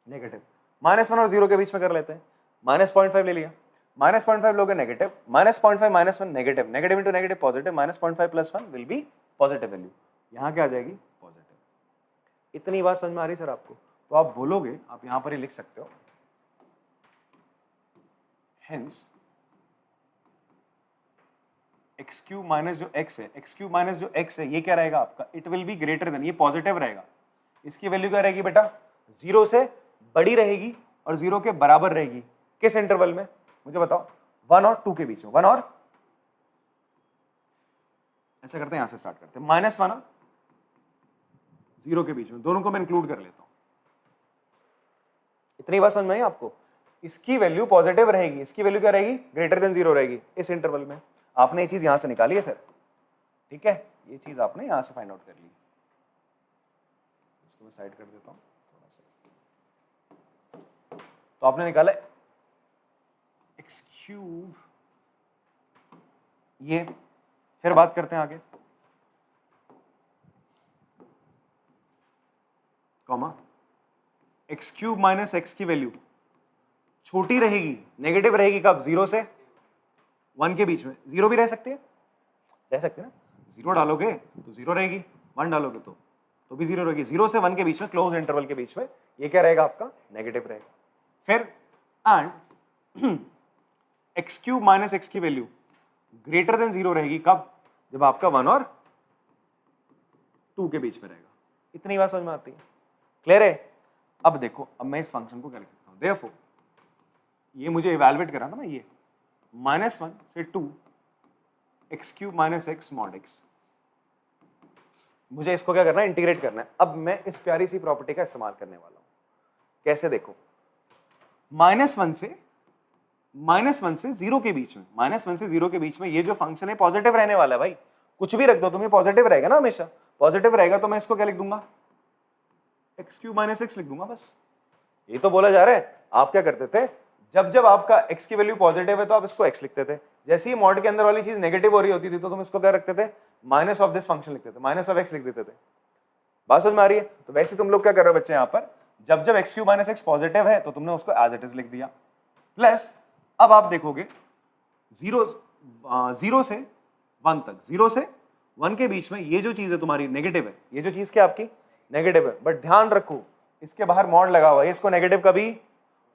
नेगेटिव, -1 और 0 के बीच में कर लेते हैं, -0.5 ले लिया, -0.5 लोगे negative, -0.5 - 1 negative, negative into negative positive, -0.5 + 1 will be positive value, यहाँ क्या आ जाएगी पॉजिटिव। इतनी बात समझ में आ रही सर आपको? तो आप बोलोगे, आप यहाँ पर ही लिख सकते हो, हेंस x³ माइनस जो x है, x³ माइनस जो x है, ये क्या रहेगा आपका, it will B greater then, ये पॉजिटिव रहेगा, इसकी वैल्यू क्या रहेगी बेटा, 0 से बड़ी रहेगी और 0 के बराबर रहेगी। किस इंटरवल में मुझे बताओ, 1 और 2 के बीच में, 1 और ऐसा करते हैं, यहां से स्टार्ट करते हैं, -1 और 0 के बीच में, दोनों को मैं इंक्लूड कर लेता हूं। इतनी बात समझ में आई आपको? इसकी वैल्यू पॉजिटिव रहेगी, इसकी वैल्यू क्या रहेगी, ग्रेटर देन 0 रहेगी इस इंटरवल में। आपने ये चीज यहां से निकाली है सर, ठीक है, ये चीज आपने यहां से फाइंड आउट कर ली। इसको मैं साइड कर देता हूं थोड़ा सा। तो आपने निकाला x³, ये फिर बात करते हैं आगे, कॉमा x³ - x की वैल्यू छोटी रहेगी, नेगेटिव रहेगी कब, 0 से 1 के बीच में, 0 भी रह सकती है ना, 0 डालोगे तो 0 रहेगी, 1 डालोगे तो भी 0 रहेगी, 0 से 1 के बीच में, क्लोज इंटरवल के बीच में ये क्या रहेगा आपका, नेगेटिव रहेगा। फिर एंड x³ - x की वैल्यू ग्रेटर देन 0 रहेगी कब, जब आपका 1 और 2 के बीच में रहेगा। इतनी बात समझ में आती है, क्लियर है? अब देखो, अब मैं इस फंक्शन को क्या लिख सकता हूं, देयरफॉर ये मुझे इवैल्यूएट करना था ना, ये -1 से 2 x³ - x mod x, मुझे इसको क्या करना है, इंटीग्रेट करना है। अब मैं इस प्यारी सी प्रॉपर्टी का इस्तेमाल करने वाला हूं। कैसे, देखो -1 से 0 के बीच में, -1 से 0 के बीच में ये जो फंक्शन है पॉजिटिव रहने वाला है भाई, कुछ भी रख दो तुम्हें पॉजिटिव रहेगा ना, हमेशा पॉजिटिव रहेगा, तो मैं इसको क्या लिख दूंगा, x³ - x लिख दूंगा बस। ये तो बोला जा रहा है, आप क्या करते थे, जब जब आपका x की वैल्यू पॉजिटिव है तो आप इसको x लिखते थे, जैसे ही मॉड के अंदर वाली चीज नेगेटिव हो रही होती थी तो तुम इसको क्या रखते थे, माइनस ऑफ दिस फंक्शन लिखते थे, माइनस ऑफ एक्स लिख देते थे। बात समझ में आ रही है? तो वैसे तुम लोग क्या कर रहे हो बच्चे यहाँ पर, जब जब x cube minus x positive है तो तुमने उसको एज इट इज लिख दिया, प्लस अब आप देखोगे जीरो से 1 तक, 0 से 1 के बीच में ये जो चीज है तुम्हारी नेगेटिव है, ये जो चीज क्या आपकी नेगेटिव है, बट ध्यान रखो इसके बाहर मॉड लगा हुआ है, इसको नेगेटिव कभी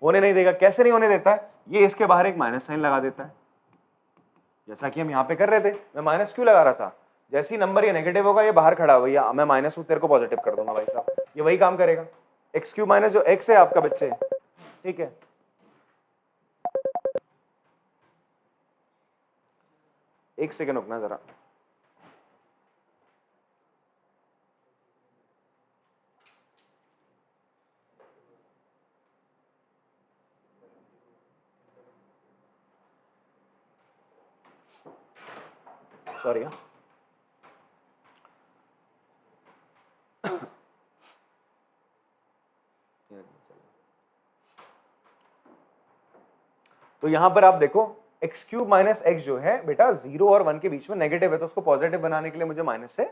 होने नहीं देगा। कैसे नहीं होने देता है, ये इसके बाहर एक माइनस साइन लगा देता है, जैसा कि हम यहाँ पे कर रहे थे। मैं माइनस क्यों लगा रहा था, जैसे ही नंबर ये नेगेटिव होगा ये बाहर खड़ा हुआ, या मैं माइनस हूं तेरे को पॉजिटिव कर दूंगा भाई साहब, ये वही काम करेगा। एक्स क्यूब माइनस जो एक्स है आपका बच्चे, ठीक है, एक सेकंड रुकना जरा, सॉरी। तो यहां पर आप देखो एक्स क्यूब माइनस एक्स जो है बेटा 0 और 1 के बीच में नेगेटिव है, तो उसको पॉजिटिव बनाने के लिए मुझे माइनस से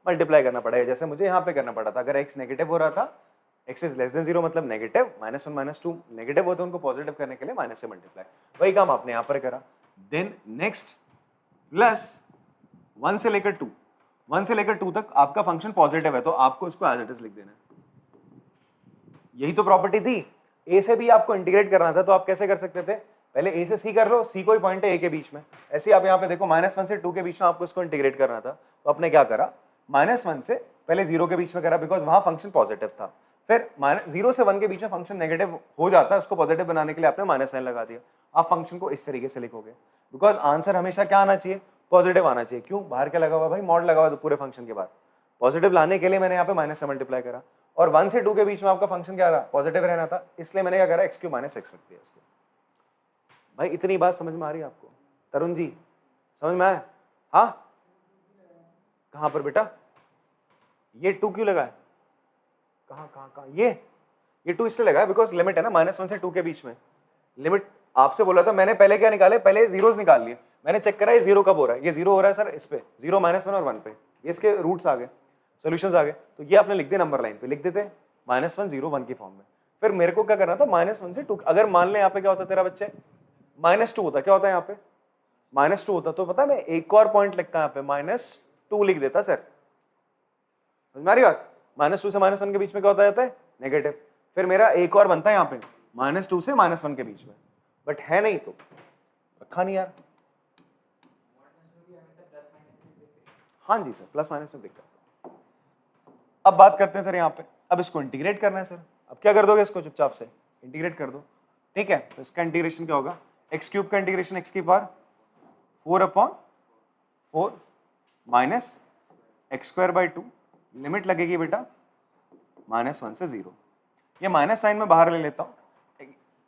मल्टीप्लाई करना पड़ेगा, जैसे मुझे यहाँ पे करना पड़ा था। अगर एक्स नेगेटिव हो रहा था, एक्स इज लेस देन 0 मतलब नेगेटिव, -1 -2 नेगेटिव होते उनको पॉजिटिव करने के लिए माइनस से मल्टीप्लाई, वही काम आपने यहाँ पर करा। देन नेक्स्ट प्लस 1 से लेकर 2, 1 से लेकर 2 तक आपका फंक्शन पॉजिटिव है, तो आपको इसको एज इट इज लिख देना है। यही तो प्रॉपर्टी थी, ए से भी आपको इंटीग्रेट करना था, तो आप कैसे कर सकते थे, पहले ए से सी कर लो, सी कोई पॉइंट है ए के बीच में, ऐसे आप यहाँ पे देखो -1 से 2 के बीच में आपको इसको इंटीग्रेट करना था, तो आपने क्या करा, -1 से पहले 0 के बीच में करा, बिकॉज वहां फंक्शन पॉजिटिव था। फिर 0 से 1 के बीच में फंक्शन नेगेटिव हो जाता है, उसको पॉजिटिव बनाने के लिए आपने माइनस साइन लगा दिया। आप फंक्शन को इस तरीके से लिखोगे, बिकॉज आंसर हमेशा क्या आना चाहिए, पॉजिटिव आना चाहिए। क्यों, बाहर क्या लगा हुआ भाई, मॉड लगा हुआ पूरे फंक्शन के बाद, पॉजिटिव लाने के लिए मैंने यहाँ पे माइनस से मल्टीप्लाई करा, और 1 से 2 के बीच में आपका फंक्शन क्या रहा, पॉजिटिव रहना था, इसलिए मैंने क्या करा, एक्स क्यूब माइनस एक्स रख दिया इसको। भाई इतनी बात समझ में आ रही है आपको, तरुण जी समझ में आया? हाँ, कहां पर बेटा, ये 2 क्यों लगा है, कहां कहां कहां, ये 2 इससे लगा है बिकॉज लिमिट है ना, -1 से 2 के बीच में लिमिट। आपसे बोला था मैंने, पहले क्या निकाले, पहले जीरोस निकाल लिए, मैंने चेक करा ये 0 कब हो रहा है, ये 0 हो रहा है सर इस पे 0, -1 और 1 पे, ये इसके रूट्स आ गए, सॉल्यूशंस आ गए, तो ये आपने लिख दिया नंबर लाइन पे, लिख देते -1 0 1 की फॉर्म में। फिर मेरे को क्या करना था, -1 से 2, अगर मान ले यहाँ पे क्या होता तेरा बच्चे, -2 होता, क्या होता है यहाँ पे, -2 होता, तो पता है मैं एक और पॉइंट लिखता यहाँ पे, -2 लिख देता सर, समझ में आ रही बात, -2 से -1 के बीच में क्या होता जाता है, नेगेटिव। फिर मेरा एक और बनता है यहाँ पे -2 से -1 के बीच में, बट है नहीं तो रखा नहीं यार। हाँ जी सर, प्लस माइनस में दिक्कत। अब बात करते हैं सर यहाँ पे, अब इसको इंटीग्रेट करना है सर, अब क्या कर दोगे, इसको चुपचाप से इंटीग्रेट कर दो, ठीक है। तो इसका इंटीग्रेशन क्या होगा, एक्स क्यूब का इंटीग्रेशन एक्स की power 4/4 minus x square by 2, limit लगेगी बेटा -1 से 0, ये माइनस साइन में बाहर ले लेता हूँ,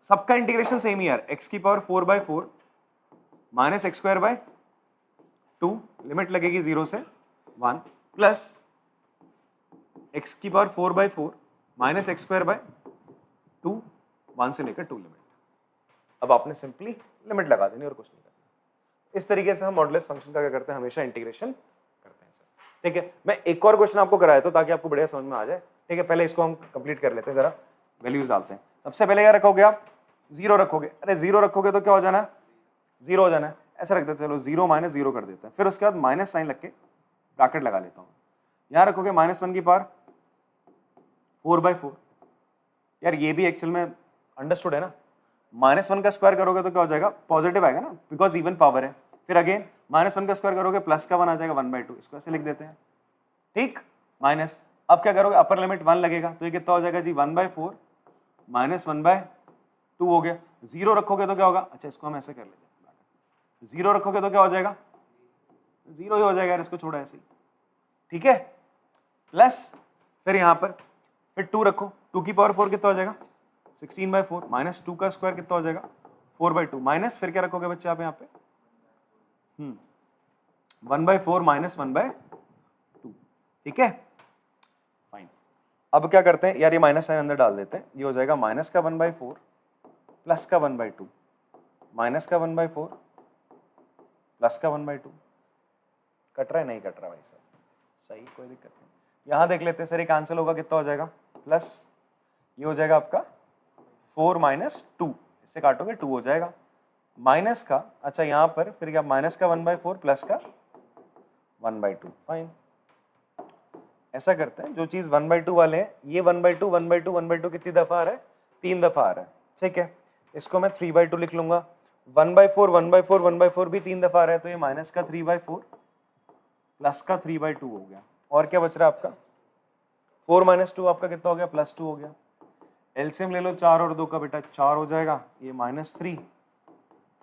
सबका इंटीग्रेशन सेम ही यार, एक्स की power 4/4 minus x square by 2, limit लगेगी 0 से 1, प्लस एक्स की power 4/4 minus x square by 2, 1 से लेकर 2 लिमिट। अब आपने सिंपली लिमिट लगा देनी और कुछ नहीं करना। इस तरीके से हम मॉडुलस फंक्शन का क्या करते हैं, हमेशा इंटीग्रेशन करते हैं सर, ठीक है। मैं एक और क्वेश्चन आपको कराया तो ताकि आपको बढ़िया समझ में आ जाए, ठीक है। पहले इसको हम कंप्लीट कर लेते हैं, जरा वैल्यूज डालते हैं। सबसे पहले क्या रखोगे आप, 0 रखोगे, अरे 0 रखोगे तो क्या हो जाना है, 0 हो जाना है, ऐसा रख देते, चलो 0 - 0 कर देते हैं, फिर उसके बाद माइनस साइन लग के ब्रैकेट लगा लेता हूँ, यहाँ रखोगे -1 की पावर 4/4, यार ये भी एक्चुअल में अंडरस्टूड है ना, -1 का स्क्वायर करोगे तो क्या हो जाएगा, पॉजिटिव आएगा ना, बिकॉज इवन पावर है। फिर अगेन -1 का स्क्वायर करोगे प्लस का 1 आ जाएगा 1/2, इसको ऐसे लिख देते हैं, ठीक, माइनस। अब क्या करोगे, अपर लिमिट 1 लगेगा, तो ये कितना हो जाएगा जी, 1/4 माइनस 1/2 हो गया। 0 रखोगे तो क्या होगा, अच्छा इसको हम ऐसे कर लेते हैं, 0 रखोगे तो क्या हो जाएगा, 0 ही हो जाएगा यार, इसको छोड़ा ऐसे ही, ठीक है। प्लस फिर यहाँ पर फिर 2 रखो, 2 की पावर 4 कितना हो जाएगा, 16/4 माइनस 2 का स्क्वायर कितना हो जाएगा, 4/2, माइनस फिर क्या रखोगे बच्चे आप यहाँ पे, 1/4 माइनस 1/2, ठीक है, फाइन। अब क्या करते हैं यार, ये माइनस साइन अंदर डाल देते हैं, ये हो जाएगा माइनस का 1/4 प्लस का 1/2 माइनस का 1/4 प्लस का 1/2 कट रहा है, नहीं कट रहा भाई साहब, सही, कोई दिक्कत नहीं। यहाँ देख लेते हैं सर, ये कैंसिल होगा, कितना हो जाएगा, प्लस ये हो जाएगा आपका 4 माइनस 2, इससे काटोगे 2 हो जाएगा, माइनस का, अच्छा यहाँ पर फिर क्या, माइनस का 1/4 प्लस का 1/2, फाइन। ऐसा करते हैं, जो चीज 1/2 वाले हैं, ये 1/2 1/2 1/2 कितनी दफा आ रहा है, 3 दफा आ रहा है, ठीक है। इसको मैं 3/2 लिख लूंगा, 1/4 1/4 1/4 भी 3 दफा आ रहा है, तो ये माइनस का 3/4 प्लस का 3/2 हो गया। और क्या बच रहा है आपका, 4 माइनस 2 आपका कितना हो गया, +2 हो गया। एलसीएम ले लो 4 और 2 का बेटा, 4 हो जाएगा, ये -3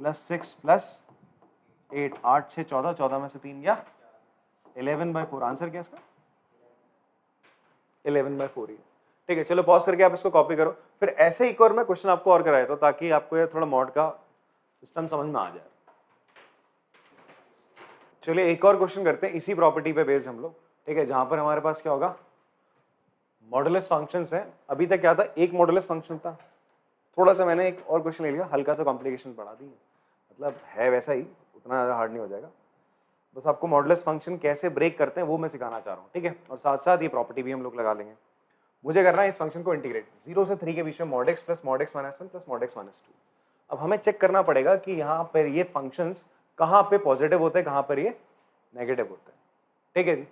+6 +8, 8 6 14, 14 में से 3 गया, 11/4। आंसर क्या इसका, 11/4 ही, ठीक है। चलो पॉज करके आप इसको कॉपी करो, फिर ऐसे ही एक और मैं क्वेश्चन आपको और कराया था, ताकि आपको ये थोड़ा मॉड का सिस्टम समझ में आ जाए। चलिए एक और क्वेश्चन करते हैं इसी प्रॉपर्टी पे बेस्ड हम लोग, ठीक है, जहां पर हमारे पास क्या होगा, मॉडुलस फंक्शंस हैं। अभी तक क्या था, एक मॉडुलस फंक्शन था, थोड़ा सा मैंने एक और क्वेश्चन ले लिया, हल्का सा कॉम्प्लिकेशन बढ़ा दी, मतलब है वैसा ही, उतना ज़्यादा हार्ड नहीं हो जाएगा। बस आपको मॉडुलस फंक्शन कैसे ब्रेक करते हैं वो मैं सिखाना चाह रहा हूँ, ठीक है, और साथ साथ ये प्रॉपर्टी भी हम लोग लगा लेंगे। मुझे करना है इस फंक्शन को इंटीग्रेट 0 से 3 के बीच में mod x plus mod x minus 1 plus mod x minus 2। अब हमें चेक करना पड़ेगा कि यहाँ पर ये फंक्शंस कहाँ पे पॉजिटिव होते हैं, कहाँ पर ये नेगेटिव होते हैं, ठीक है जी।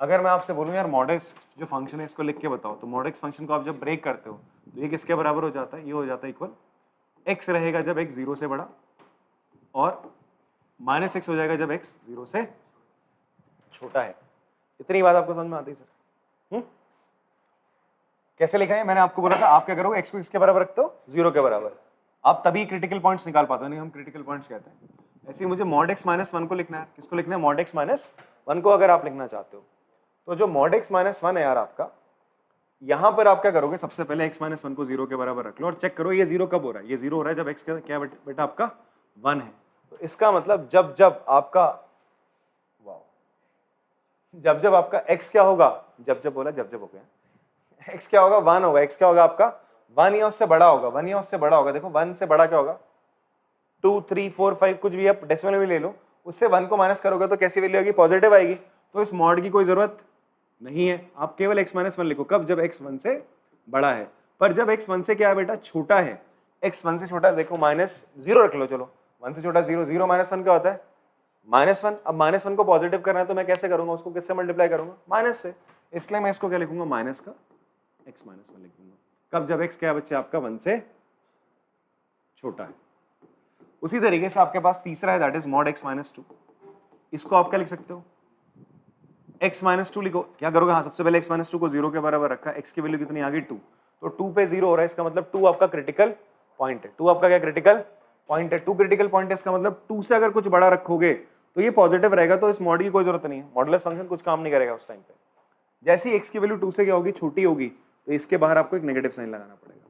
अगर मैं आपसे बोलूँ यार mod x जो फंक्शन है इसको लिख के बताओ, तो mod x फंक्शन को आप जब ब्रेक करते हो तो ये किसके बराबर हो जाता है, ये हो जाता है इक्वल x रहेगा जब x 0 से बड़ा, और -x हो जाएगा जब x 0 से छोटा है। इतनी बात आपको समझ में आती है सर? कैसे लिखा है, मैंने आपको बोला था आप क्या करोगे, x को किसके बराबर रखते हो, 0 के बराबर, आप तभी क्रिटिकल पॉइंट्स निकाल पाते हो, नहीं हम क्रिटिकल पॉइंट्स कहते हैं। ऐसे ही मुझे mod x माइनस 1 को लिखना है, किसको लिखना है, mod x माइनस 1 को अगर आप लिखना चाहते हो, तो जो mod x माइनस 1 है यार आपका, यहां पर आप क्या करोगे, सबसे पहले x माइनस 1 को 0 के बराबर रख लो और चेक करो ये 0 कब हो रहा है, ये 0 हो रहा है जब x का क्या बेटा आपका 1 है। तो इसका मतलब जब जब आपका जब जब आपका x क्या होगा, जब जब बोला जब जब हो गया, x क्या होगा 1 होगा, x क्या होगा आपका 1 या उससे बड़ा होगा, 1 या उससे बड़ा होगा। देखो 1 से बड़ा क्या होगा, 2 3 4 5 कुछ भी आप डेसिमल में ले लो, उससे 1 को माइनस करोगे तो कैसी वैल्यू आएगी, पॉजिटिव आएगी। तो इस मॉड की कोई जरूरत नहीं है, आप केवल x माइनस 1 लिखो, कब, जब x 1 से बड़ा है। पर जब x 1 से क्या है बेटा, छोटा है, x 1 से छोटा है, देखो -0 रख लो, चलो 1 से छोटा 0, 0 माइनस 1 क्या होता है -1। अब -1 को पॉजिटिव करना है तो मैं कैसे करूंगा, उसको किससे मल्टीप्लाई करूंगा, माइनस से, इसलिए मैं इसको क्या लिखूंगा, माइनस का x माइनस 1 लिख दूंगा। कब, जब x क्या है बच्चे आपका 1 से छोटा है। उसी तरीके से आपके पास तीसरा है, that is mod x minus 2, इसको आप क्या लिख सकते हो, x माइनस 2 लिखो, क्या करोगे, हाँ सबसे पहले x माइनस 2 को 0 के बराबर रखा, x की वैल्यू कितनी आ गई 2, तो 2 पे 0 हो रहा है, इसका मतलब 2 आपका क्रिटिकल पॉइंट है, 2 आपका क्या क्रिटिकल पॉइंट है, 2 क्रिटिकल पॉइंट है, इसका मतलब 2 से अगर कुछ बड़ा रखोगे तो ये पॉजिटिव रहेगा, तो इस मॉड की कोई जरूरत नहीं है, मॉडुलस फंक्शन कुछ काम नहीं करेगा उस टाइम पे। जैसे ही x की वैल्यू 2 से क्या होगी, छोटी होगी, तो इसके बाहर आपको एक नेगेटिव साइन लगाना पड़ेगा।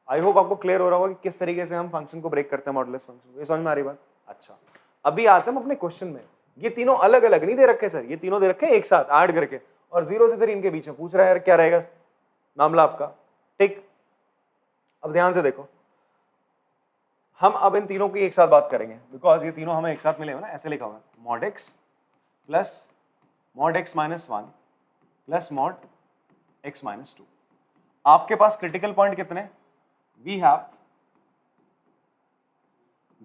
आई होप आपको क्लियर हो रहा होगा कि किस तरीके से हम फंक्शन को ब्रेक करते हैं, मॉडुलस फंक्शन को, ये समझ में आ रही बात। अच्छा अभी आते हैं अपने क्वेश्चन में, ये तीनों अलग अलग नहीं दे रखे सर, ये तीनों दे रखे एक साथ ऐड करके, और 0 से 3 के बीच में पूछ रहा है यार क्या रहेगा मामला आपका, ठीक। अब ध्यान से देखो, हम अब इन तीनों की एक साथ बात करेंगे, बिकॉज ये तीनों हमें एक साथ मिले हुए ना, ऐसे लिखा हुआ है mod x plus mod x minus 1 plus mod x minus 2। आपके पास क्रिटिकल पॉइंट कितने, वी हैव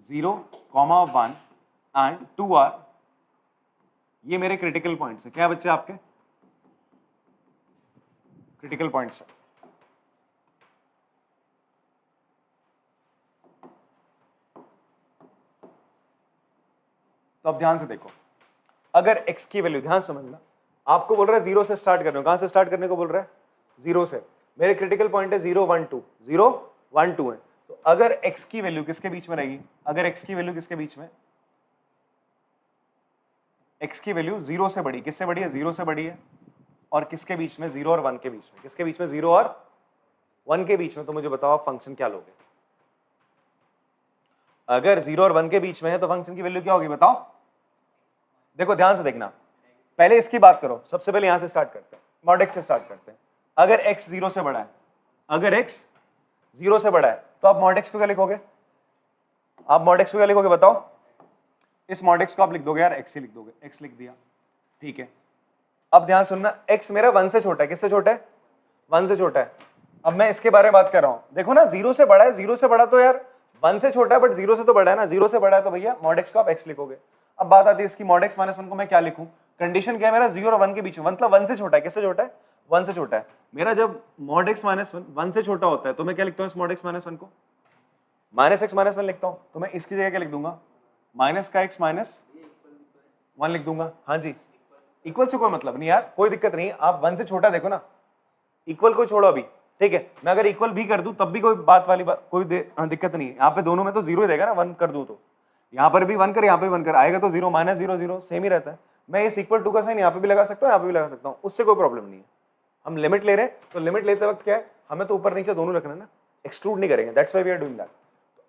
0, 1 एंड 2 आर, ये मेरे क्रिटिकल पॉइंट्स है, क्या बच्चे आपके क्रिटिकल पॉइंट्स है। तो अब ध्यान से देखो, अगर x की वैल्यू, ध्यान समझना, आपको बोल रहा है 0 से स्टार्ट करने को, कहां से स्टार्ट करने को बोल रहा है, 0 से, मेरे क्रिटिकल पॉइंट है 0 1 2, 0 1 2 है, तो अगर x की वैल्यू किसके बीच में रहेगी, अगर x की वैल्यू किसके बीच में, x की वैल्यू 0 से बड़ी, किससे बड़ी है, 0 से बड़ी है, और किसके बीच में, 0 और 1 के बीच में, किसके बीच में, 0 और 1 के बीच में, तो मुझे बताओ आप फंक्शन क्या लोगे। अगर 0 और 1 के बीच में है तो फंक्शन की वैल्यू क्या होगी बताओ। देखो ध्यान से देखना, पहले इसकी बात करो, सबसे पहले यहां से स्टार्ट करते हैं, mod x से स्टार्ट करते हैं। अगर x 0 से बड़ा है, अगर x 0 से बड़ा है तो आप mod x को क्या लिखोगे, आप mod x को क्या लिखोगे बताओ, इस मॉड एक्स को आप लिख दोगे यार एक्स ही लिख दोगे, एक्स लिख दिया, ठीक है। अब ध्यान सुनना, एक्स मेरा 1 से छोटा है, किससे छोटा है? 1 से छोटा है। अब मैं इसके बारे में बात कर रहा हूं, देखो ना 0 से बड़ा है, 0 से बड़ा तो यार 1 से छोटा है बट 0 से तो बड़ा है ना, 0 से बड़ा है तो भैया मॉड एक्स को आप एक्स लिखोगे। अब बात आती है इसकी, मॉड एक्स माइनस 1 को मैं क्या लिखूं? कंडीशन क्या है मेरा? 0 और 1 के बीच में, मतलब 1 से छोटा है, किससे छोटा है? 1 से छोटा है। मेरा जब मॉड एक्स माइनस 1 से छोटा होता है तो मैं क्या लिखता हूं इस मॉड एक्स माइनस 1 को? माइनस एक्स माइनस 1 लिखता हूं, तो मैं इसकी जगह क्या लिख दूंगा? माइनस का एक्स माइनस 1 लिख दूंगा। हाँ जी, इक्वल से कोई मतलब नहीं यार, कोई दिक्कत नहीं, आप 1 से छोटा देखो ना, इक्वल को छोड़ो अभी, ठीक है। मैं अगर इक्वल भी कर दूं तब भी कोई बात वाली कोई दिक्कत नहीं है। यहाँ पे दोनों में तो 0 ही देगा ना, 1 कर दूं तो यहाँ पर भी 1 कर, यहाँ पे भी 1 कर, आएगा तो 0 माइनस 0 0 सेम ही रहता है। मैं इस इक्वल टू का साइन यहाँ पे भी लगा सकता हूँ, यहाँ पे भी लगा सकता हूँ, उससे कोई प्रॉब्लम नहीं है। हम लिमिट ले रहे हैं तो लिमिट लेते वक्त क्या है, हमें तो ऊपर नीचे दोनों रखना है ना, एक्सक्लूड नहीं करेंगे, that's why we are doing that.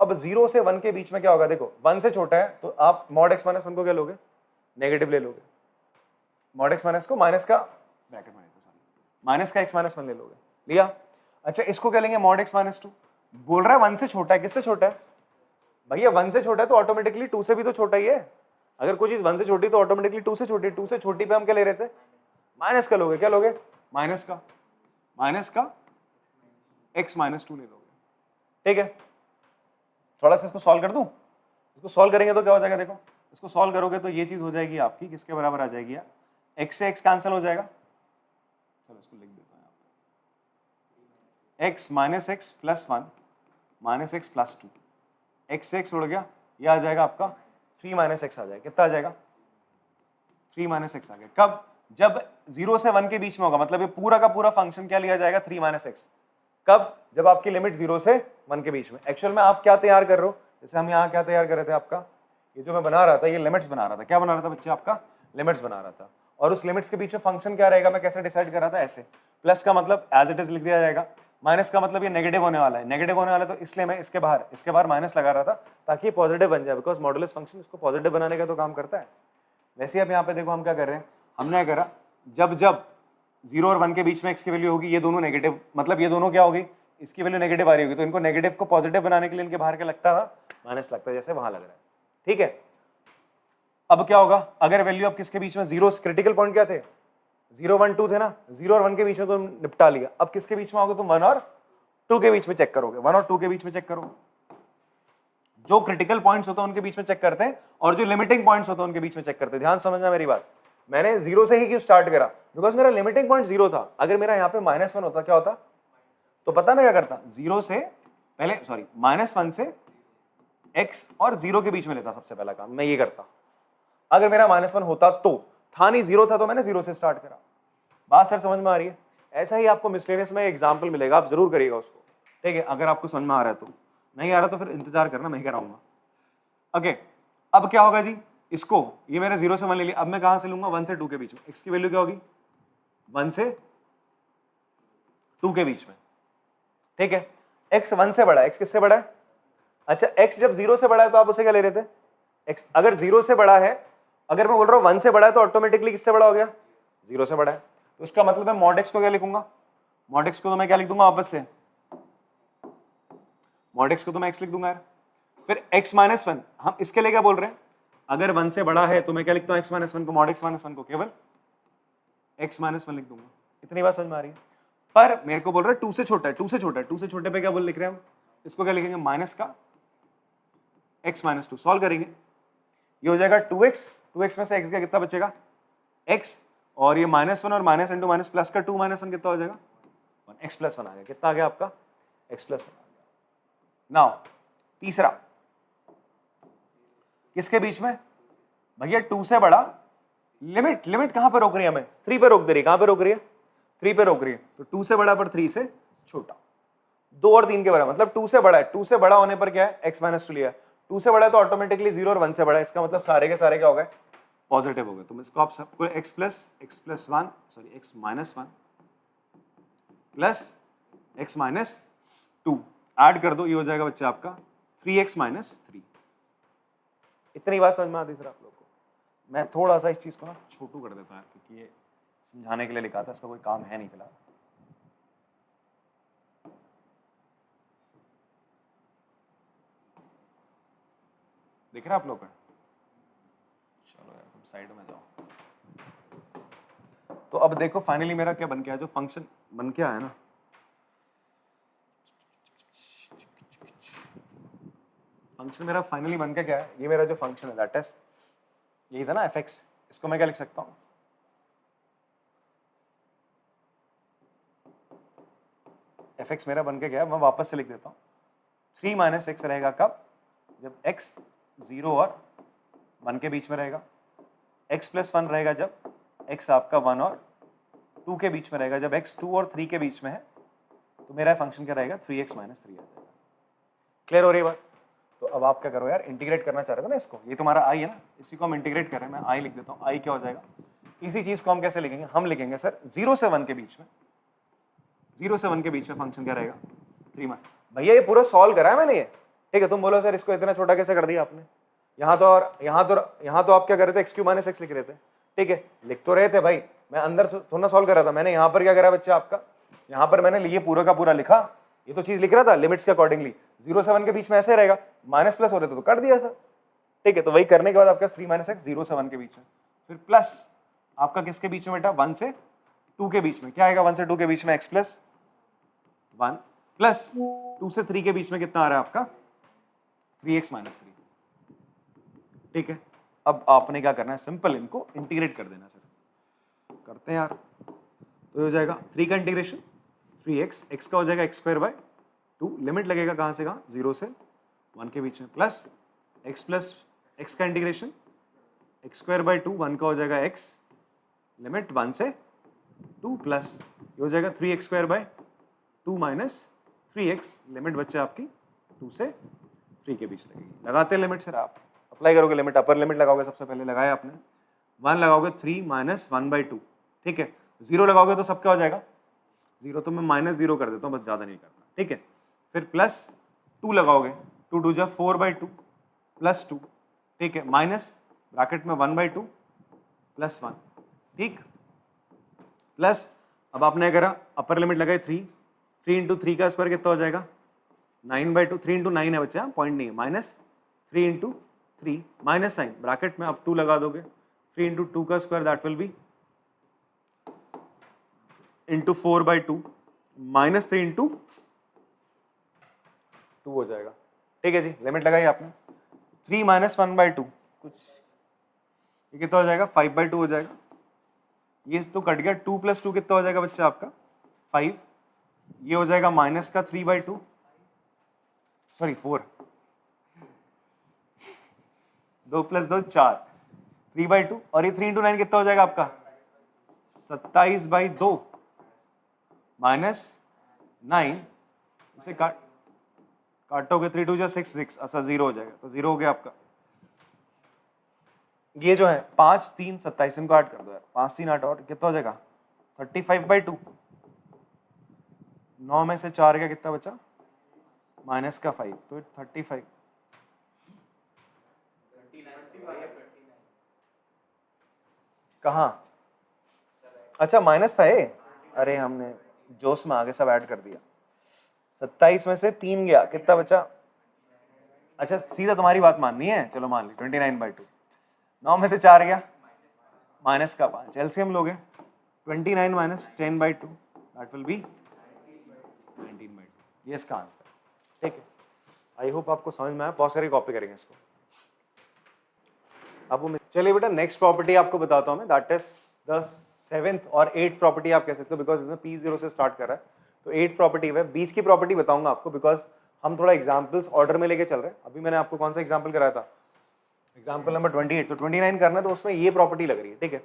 अब 0 से 1 के बीच में क्या होगा? देखो 1 से छोटा है तो आप मॉड एक्स माइनस 1 को क्या लोगे? नेगेटिव ले लोगे। मॉड एक्स माइनस को माइनस का ब्रैकेट माइनस का एक्स माइनस 1 ले लोगे, लिया। अच्छा इसको क्या लेंगे? Mod x minus 2। बोल रहा है 1 से छोटा है, किससे छोटा है? भैया 1 से छोटा है तो ऑटोमेटिकली 2 से भी तो छोटा ही है। अगर कोई चीज 1 से छोटी तो ऑटोमेटिकली 2 से छोटी है। 2 से छोटी पे हम क्या ले रहे थे? माइनस का लोगे, क्या लोगे? माइनस का एक्स माइनस 2 ले लोगे, ठीक है। थोड़ा सा इसको सॉल्व कर दूं, इसको सॉल्व करेंगे तो क्या हो जाएगा? देखो इसको सॉल्व करोगे तो ये चीज हो जाएगी आपकी, किसके बराबर आ जाएगी यार? एक्स से एक्स कैंसिल हो जाएगा, चलो इसको लिख देता हूं यहाँ पे, x minus x plus 1 minus x plus 2, x से एक्स उड़ गया, ये आ जाएगा आपका 3 माइनस एक्स आ जाएगा। कितना आ जाएगा? 3 माइनस एक्स आ गया। कब? जब 0 से 1 के बीच में होगा, मतलब ये पूरा का पूरा फंक्शन क्या लिया जाएगा? 3 माइनस एक्स। कब? जब आपकी लिमिट 0 से 1 के बीच में। एक्चुअल में आप क्या तैयार कर रहे हो? जैसे हम यहाँ क्या तैयार कर रहे थे, आपका ये जो मैं बना रहा था, ये लिमिट्स बना रहा था। क्या बना रहा था बच्चे? आपका लिमिट्स बना रहा था। और उस लिमिट्स के बीच में फंक्शन क्या रहेगा मैं कैसे डिसाइड कर रहा था? ऐसे। प्लस का मतलब एज इट इज लिख दिया जाएगा, माइनस का मतलब ये नेगेटिव होने वाला है, नेगेटिव होने वाला है तो इसलिए मैं इसके बाहर माइनस लगा रहा था ताकि ये पॉजिटिव बन जाए, बिकॉज मॉडुलस फंक्शन इसको पॉजिटिव बनाने का तो काम करता है। वैसे ही अब यहाँ पे देखो हम क्या कर रहे हैं, हमने क्या करा, जब जब 0 और 1 के बीच में एक्स की वैल्यू होगी, ये दोनों नेगेटिव, मतलब ये दोनों क्या होगी? इसकी वैल्यू नेगेटिव आ रही होगी, तो इनको नेगेटिव को पॉजिटिव बनाने के लिए इनके बाहर क्या लगता था? माइनस लगता है, जैसे वहां लग रहा है, ठीक है। अब क्या होगा अगर वैल्यू अब किसके बीच में? 0 क्रिटिकल पॉइंट क्या थे? 0 1 2 थे ना, 0 और 1 के बीच में तुम निपटा लिया। अब किसके बीच में आओगे तुम? 1 और 2 के बीच में चेक करोगे, 1 और 2 के बीच में चेक करो। जो क्रिटिकल पॉइंट्स होते हैं उनके बीच में चेक करते हैं, और जो लिमिटिंग पॉइंट्स होते हैं उनके बीच में चेक करते हैं। ध्यान समझना मेरी बात, मैंने 0 से ही क्यों स्टार्ट करा? बिकॉज मेरा लिमिटिंग पॉइंट 0 था। अगर मेरा यहाँ पे -1 होता क्या होता? तो पता मैं क्या करता? 0 से पहले, सॉरी -1 से x और 0 के बीच में लेता। सबसे पहला काम मैं ये करता, अगर मेरा -1 होता तो। था नहीं, 0 था तो मैंने 0 से स्टार्ट करा। बात सर समझ में आ रही है? ऐसा ही आपको मिसलेनियस में एग्जाम्पल मिलेगा, आप जरूर करिएगा उसको, ठीक है। अगर आपको समझ में आ रहा है तो, नहीं आ रहा तो फिर इंतजार करना, मैं कराऊंगा। ओके, अब क्या होगा जी? इसको, ये मैंने 0 से 1 ले लिया, अब मैं कहां से लूंगा? 1 से 2 के बीच में। x की वैल्यू क्या होगी? 1 से 2 के बीच में, ठीक है। x 1 से बड़ा है, x किससे बड़ा है? अच्छा, x जब 0 से बड़ा है तो आप उसे क्या ले रहे थे? x अगर 0 से बड़ा है, अगर मैं बोल रहा हूं 1 से बड़ा है तो ऑटोमेटिकली किससे बड़ा हो गया? 0 से बड़ा है। तो इसका मतलब मैं मॉड x को क्या लिखूंगा? मॉड x को तो मैं क्या लिख दूंगा वापस से? मॉड x को तो मैं x लिख दूंगा यार। फिर x माइनस 1, हम इसके लिए क्या बोल रहे हैं? अगर 1 से बड़ा है तो मैं क्या लिखता हूं? x माइनस 1 को, मॉड x माइनस 1 को केवल x माइनस 1 लिख दूंगा। इतनी बात समझ में आ रही है? पर मेरे को बोल रहा है 2 से छोटा है, 2 से छोटा है, 2 से छोटे पे क्या बोल लिख रहे हैं हम? इसको क्या लिखेंगे? माइनस का x माइनस 2। सॉल्व करेंगे, ये हो जाएगा 2x, 2x में से x का कितना बचेगा? x, और ये -1 और माइनस इंटू माइनस प्लस का 2 -1 कितना हो जाएगा? 1, x प्लस 1 आ गया। कितना आ गया आपका? x प्लस 1 आ गया। नाउ तीसरा, किसके बीच में? भैया 2 से बड़ा। लिमिट कहां पे रोक रही है हमें? 3 पे रोक दे रही है। कहां पे रोक रही है? 3 पे रोक रही है। तो 2 से बड़ा पर 3 से छोटा, 2 और 3 के बराबर, मतलब 2 से बड़ा है। 2 से बड़ा होने पर क्या है? x माइनस 2 लिया है। 2 से बड़ा है तो ऑटोमेटिकली 0 और 1 से बड़ा है, इसका मतलब सारे के सारे क्या हो गए? पॉजिटिव हो गए। तो इसको आप सबको x plus 1, sorry x minus 1 plus x minus 2 add कर दो, ये हो जाएगा बच्चा आपका 3x माइनस 3। इतनी बात समझ में आती सर आप लोग को? मैं थोड़ा सा इस चीज को ना छोटू कर देता हूँ क्योंकि ये समझाने के लिए लिखा था, इसका कोई काम है नहीं फिलहाल। दिख रहा है आप लोग को? साइड में जाओ। तो अब देखो फाइनली मेरा क्या बन गया, जो फंक्शन बन के आया ना, फंक्शन मेरा फाइनली बन के क्या है, ये मेरा जो फंक्शन है दैट इज यही था ना एफ एक्स, इसको मैं क्या लिख सकता हूँ, एफ एक्स मेरा बन के गया, मैं वापस से लिख देता हूँ 3 माइनस एक्स रहेगा कब, जब x 0 और 1 के बीच में रहेगा, x प्लस 1 रहेगा जब x आपका 1 और 2 के बीच में रहेगा, जब x 2 और 3 के बीच में है तो मेरा फंक्शन क्या रहेगा 3x माइनस 3 आ जाएगा। क्लियर हो रही है बात? तो अब आप क्या करो यार, इंटीग्रेट करना चाह रहे थे ना इसको, ये तुम्हारा i है ना, इसी को हम इंटीग्रेट करें, मैं i लिख देता हूँ, i क्या हो जाएगा, इसी चीज को हम कैसे लिखेंगे, हम लिखेंगे सर 0 से 1 के बीच में, 0 से 1 के बीच में फंक्शन क्या रहेगा 3 माइनस, भैया ये पूरा सॉल्व करा है मैंने ये, ठीक है। तुम बोलो सर इसको इतना छोटा कैसे कर दिया आपने, यहाँ तो और यहाँ तो आप क्या कर रहे थे, एक्स क्यू माइनस एक्स लिख रहे थे, ठीक है, लिख तो रहे थे भाई, मैं अंदर थोड़ा सॉल्व कर रहा था, मैंने यहाँ पर क्या करा बच्चा आपका, यहाँ पर मैंने ये पूरा का पूरा लिखा, ये तो चीज लिख रहा था लिमिट्स के अकॉर्डिंगली, 0 से 1 के बीच में ऐसे रहेगा, माइनस प्लस हो रहे थे तो कर दिया सर, ठीक है। तो वही करने के बाद आपका 3 माइनस एक्स 0 से 1 के बीच में, फिर प्लस आपका किसके बीच में बेटा, 1 से 2 के बीच में, क्या आएगा 1 से 2 के बीच में, एक्स प्लस 1 प्लस 2 से 3 के बीच में कितना आ रहा है आपका 3x माइनस 3, ठीक है। अब आपने क्या करना है, सिंपल इनको इंटीग्रेट कर देना सर, करते हैं यार, तो हो जाएगा 3 का इंटीग्रेशन 3x, x का हो जाएगा x स्क्वायर बाय 2, लिमिट लगेगा कहाँ से कहाँ 0 से 1 के बीच में, प्लस x प्लस x का इंटीग्रेशन x स्क्वायर बाय 2, 1 का हो जाएगा x, लिमिट 1 से 2, प्लस ये हो जाएगा 3x square by 2 minus 3x, limit बच्चे आपकी 2 से 3 के बीच लगेगी। लगाते हैं लिमिट सर, आप अप्लाई करोगे लिमिट, अपर लिमिट लगाओगे, सबसे पहले लगाया आपने 1 लगाओगे 3 माइनस 1/2, ठीक है, 0 लगाओगे तो सब क्या हो जाएगा 0, तो मैं माइनस 0 कर देता हूँ, बस ज़्यादा नहीं करना, ठीक है। फिर प्लस 2 लगाओगे, 2 2 जा 4/2 प्लस 2, ठीक है, माइनस ब्रैकेट में 1/2 प्लस 1, ठीक, प्लस अब आपने करा अपर लिमिट लगाई 3 इंटू 3 का स्क्वायर कितना हो जाएगा 9/2, 3 इंटू 9 है बच्चे, पॉइंट नहीं है, minus 3 into 3 minus sign bracket में अब 2 लगा दोगे, 3 इंटू 2 का square that will be into 4/2 minus 3 into 2 हो जाएगा, ठीक है जी। लिमिट लगाई आपने 3 माइनस 1/2 कुछ ये कितना हो जाएगा 5/2 हो जाएगा, ये तो कट गया, 2 प्लस 2 कितना हो जाएगा बच्चा आपका 5, ये हो जाएगा माइनस का 3/2 सॉरी 4, 2 प्लस 2 4, 3/2 और ये 3 इंटू 9 कितना हो जाएगा आपका 27/2 माइनस 9, इसे काटोगे 3 2 जा 6 6 ऐसा 0 हो जाएगा, तो 0 हो गया आपका। ये जो है 5 3 27, इनको ऐड कर दो यार, 5 3 8 और कितना हो जाएगा 35/2, 9 में से 4 गया कितना बचा माइनस का 5, तो 35 कहाँ, अच्छा माइनस था ये, अरे हमने जोश में आगे सब ऐड कर दिया, 27 में से 3 गया कितना बचा, अच्छा सीधा तुम्हारी बात माननी है, चलो मान ली 29/2, 9 में से 4 गया माइनस का 5, एलसीएम लोगे 29 माइनस 10/2 दैट विल बी 19/2, ये इसका आंसर, ठीक है। आई होप आपको समझ में आया, बहुत सारी कॉपी करेंगे इसको आपको। चलिए बेटा नेक्स्ट प्रॉपर्टी आपको बताता हूँ मैं, दैट इज द 7th और 8th प्रॉपर्टी आप कह सकते हो, बिकॉज इसमें P0 से स्टार्ट कर रहा है, तो 8th प्रॉपर्टी है, बीच की प्रॉपर्टी बताऊंगा आपको, बिकॉज हम थोड़ा एग्जाम्पल्स ऑर्डर में लेके चल रहे हैं। अभी मैंने आपको कौन सा एग्जाम्पल कराया था, एग्जाम्पल नंबर 28, तो 29 करना है, तो उसमें ये प्रॉपर्टी लग रही है, ठीक है।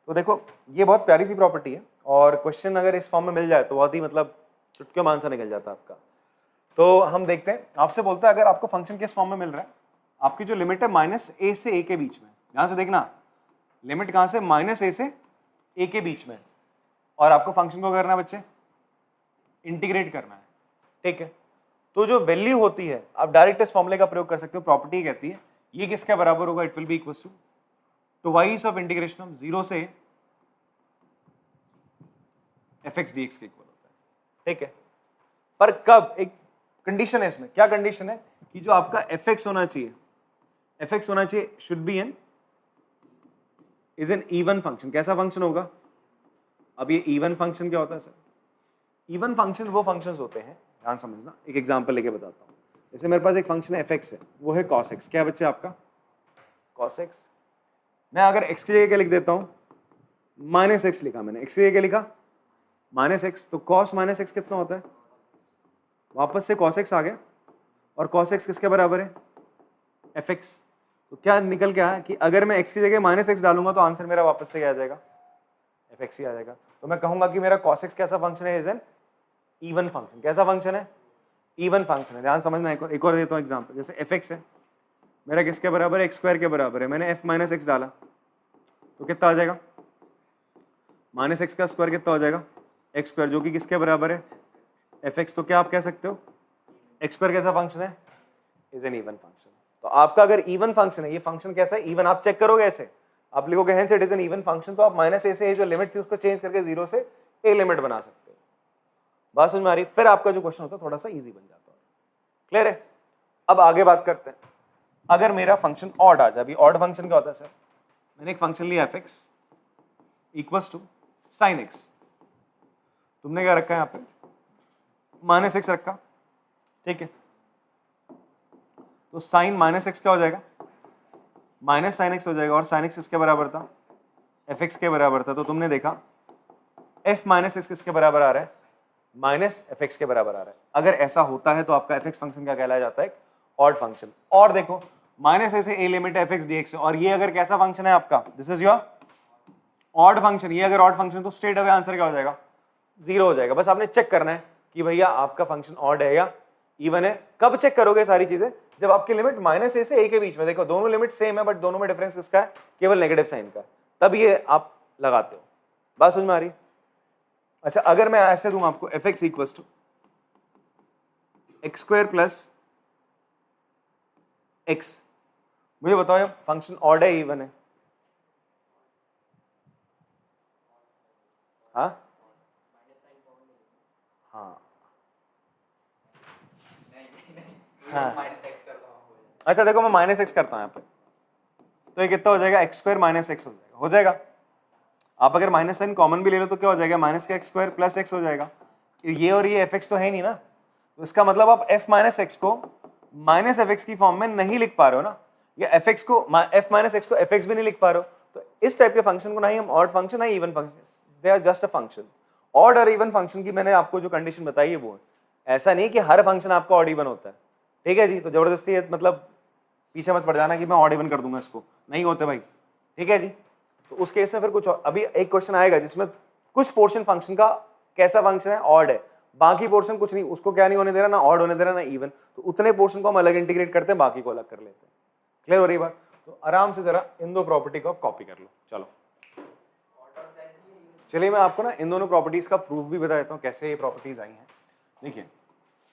तो देखो ये बहुत प्यारी सी प्रॉपर्टी है, और क्वेश्चन अगर इस फॉर्म में मिल जाए तो बहुत ही मतलब चुटकियों में आंसर निकल जाता है आपका। तो हम देखते हैं, आपसे बोलता है अगर आपको फंक्शन किस फॉर्म में मिल रहा है, आपकी जो लिमिट है माइनस ए से ए के बीच में, यहां से देखना लिमिट कहां से माइनस ए से ए के बीच में, और आपको फंक्शन को करना है बच्चे इंटीग्रेट करना है, ठीक है। तो जो वैल्यू होती है आप डायरेक्ट इस फॉर्मूले का प्रयोग कर सकते हो, प्रॉपर्टी कहती है ये किसके बराबर होगा, it will be equal to twice of integration of 0 से fx dx के इक्वल होता है, ठीक है। पर कब, एक कंडीशन है इसमें, क्या कंडीशन है कि जो आपका fx होना चाहिए, fx होना चाहिए should be in is an even function. कैसा फंक्शन होगा? अब ये इवन फंक्शन क्या होता है सर? इवन फंक्शन वो फंक्शंस होते हैं, ध्यान समझना, एक एग्जांपल लेके बताता हूँ। जैसे मेरे पास एक फंक्शन है fx है, वो है cos x। क्या बच्चे आपका? cos x। मैं अगर x की जगह क्या लिख देता हूँ? माइनस एक्स लिखा मैंने, x की जगह क्या लिखा? Minus x. तो cos माइनस एक्स कितना होता है? वापस से cos x आ गया, और cos x किसके बराबर है? fx। तो क्या निकल के आया कि अगर मैं x की जगह माइनस एक्स डालूंगा तो आंसर मेरा वापस से क्या आ जाएगा? fx ही आ जाएगा। तो मैं कहूंगा कि मेरा cos x कैसा फंक्शन है? Is an even function. कैसा फंक्शन है? इवन फंक्शन है। ध्यान समझना, एक और देता हूँ एग्जांपल। जैसे fx है मेरा किसके बराबर है? x स्क्वायर के बराबर है। मैंने f माइनस एक्स डाला तो कितना आ जाएगा? माइनस एक्स का स्क्वायर कितना हो जाएगा? x स्क्वायर, जो कि किसके बराबर है? fx। तो क्या आप कह सकते हो x स्क्वायर कैसा फंक्शन है? Is an even function. तो आपका अगर इवन फंक्शन है, ये फंक्शन कैसा है? इवन। आप चेक करोगे ऐसे, आप लिखोगे hence it is an even function, तो आप माइनस ए से जो लिमिट थी उसको चेंज करके 0 से a लिमिट बना सकते हो। बात समझ में आ रही? फिर आपका जो क्वेश्चन होता है थोड़ा सा इजी बन जाता है। क्लियर है? अब आगे बात करते हैं। अगर मेरा फंक्शन ऑड आ जाए, अभी ऑड फंक्शन क्या होता है सर? मैंने एक फंक्शन लिया fx equals to sine x। तुमने क्या रखा है यहाँ पे? माइनस एक्स रखा, ठीक है। तो साइन माइनस एक्स क्या हो जाएगा? माइनस साइन एक्स हो जाएगा। और साइन एक्स किसके बराबर था? fx के बराबर था। तो तुमने देखा f माइनस एक्स किसके बराबर आ रहा है? माइनस fx के बराबर आ रहा है। अगर ऐसा होता है तो आपका fx फंक्शन क्या कहलाया जाता है? एक ऑड फंक्शन। और देखो माइनस ए से a लिमिट fx dx है, और ये अगर कैसा फंक्शन है आपका? This is your odd function. ये अगर ऑड फंक्शन तो स्ट्रेट अवे आंसर क्या हो जाएगा? 0 हो जाएगा। बस आपने चेक करना है कि भैया आपका फंक्शन ऑड है या इवन है। कब चेक करोगे सारी चीजें? जब आपकी लिमिट माइनस ए से a के बीच में, देखो दोनों लिमिट सेम है बट दोनों में डिफरेंस किसका है? केवल नेगेटिव साइन का, तब ये आप लगाते हो। बात समझ में आ रही? अच्छा, अगर मैं ऐसे दूं आपको fx equals to x square plus x, मुझे बताओ ये फंक्शन ऑड है इवन है? हाँ हाँ हाँ। अच्छा देखो, मैं माइनस एक्स करता हूँ यहाँ पे, तो ये कितना हो जाएगा? एक्स स्क्वायर माइनस एक्स हो जाएगा। आप अगर माइनस साइन कॉमन भी ले लो तो क्या हो जाएगा? माइनस का एक्स स्क्वायर प्लस एक्स हो जाएगा। ये और ये एफ एक्स तो है नहीं ना, तो इसका मतलब आप एफ माइनस एक्स को माइनस एफ एक्स की फॉर्म में नहीं लिख पा रहे हो ना, या एफ एक्स को एफ माइनस एक्स को एफ एक्स भी नहीं लिख पा रहे हो। तो इस टाइप के फंक्शन को ना ही हम ऑड फंक्शन ना even function, they are just a function. Odd और इवन फंक्शन की मैंने आपको जो कंडीशन बताई है वो है, ऐसा नहीं कि हर फंक्शन आपका ऑड इवन होता है। ठीक है जी? तो जबरदस्ती है, मतलब पीछे मत पड़ जाना कि मैं ऑड इवन कर दूंगा इसको, नहीं होते भाई। ठीक है जी? तो उस केस में फिर कुछ और, अभी एक क्वेश्चन आएगा जिसमें कुछ पोर्शन फंक्शन का कैसा फंक्शन है? ऑड है, बाकी पोर्शन कुछ नहीं, उसको क्या नहीं होने दे रहा, ना ऑड होने दे रहा ना इवन। तो उतने पोर्शन को हम अलग इंटीग्रेट करते हैं, बाकी को अलग कर लेते हैं। क्लियर हो रही बात? तो आराम से जरा इन दो प्रॉपर्टी को आप कॉपी कर लो। चलो चलिए, मैं आपको ना इन दोनों प्रॉपर्टीज का प्रूफ भी बता देता हूँ कैसे ये प्रॉपर्टीज आई हैं। देखिए,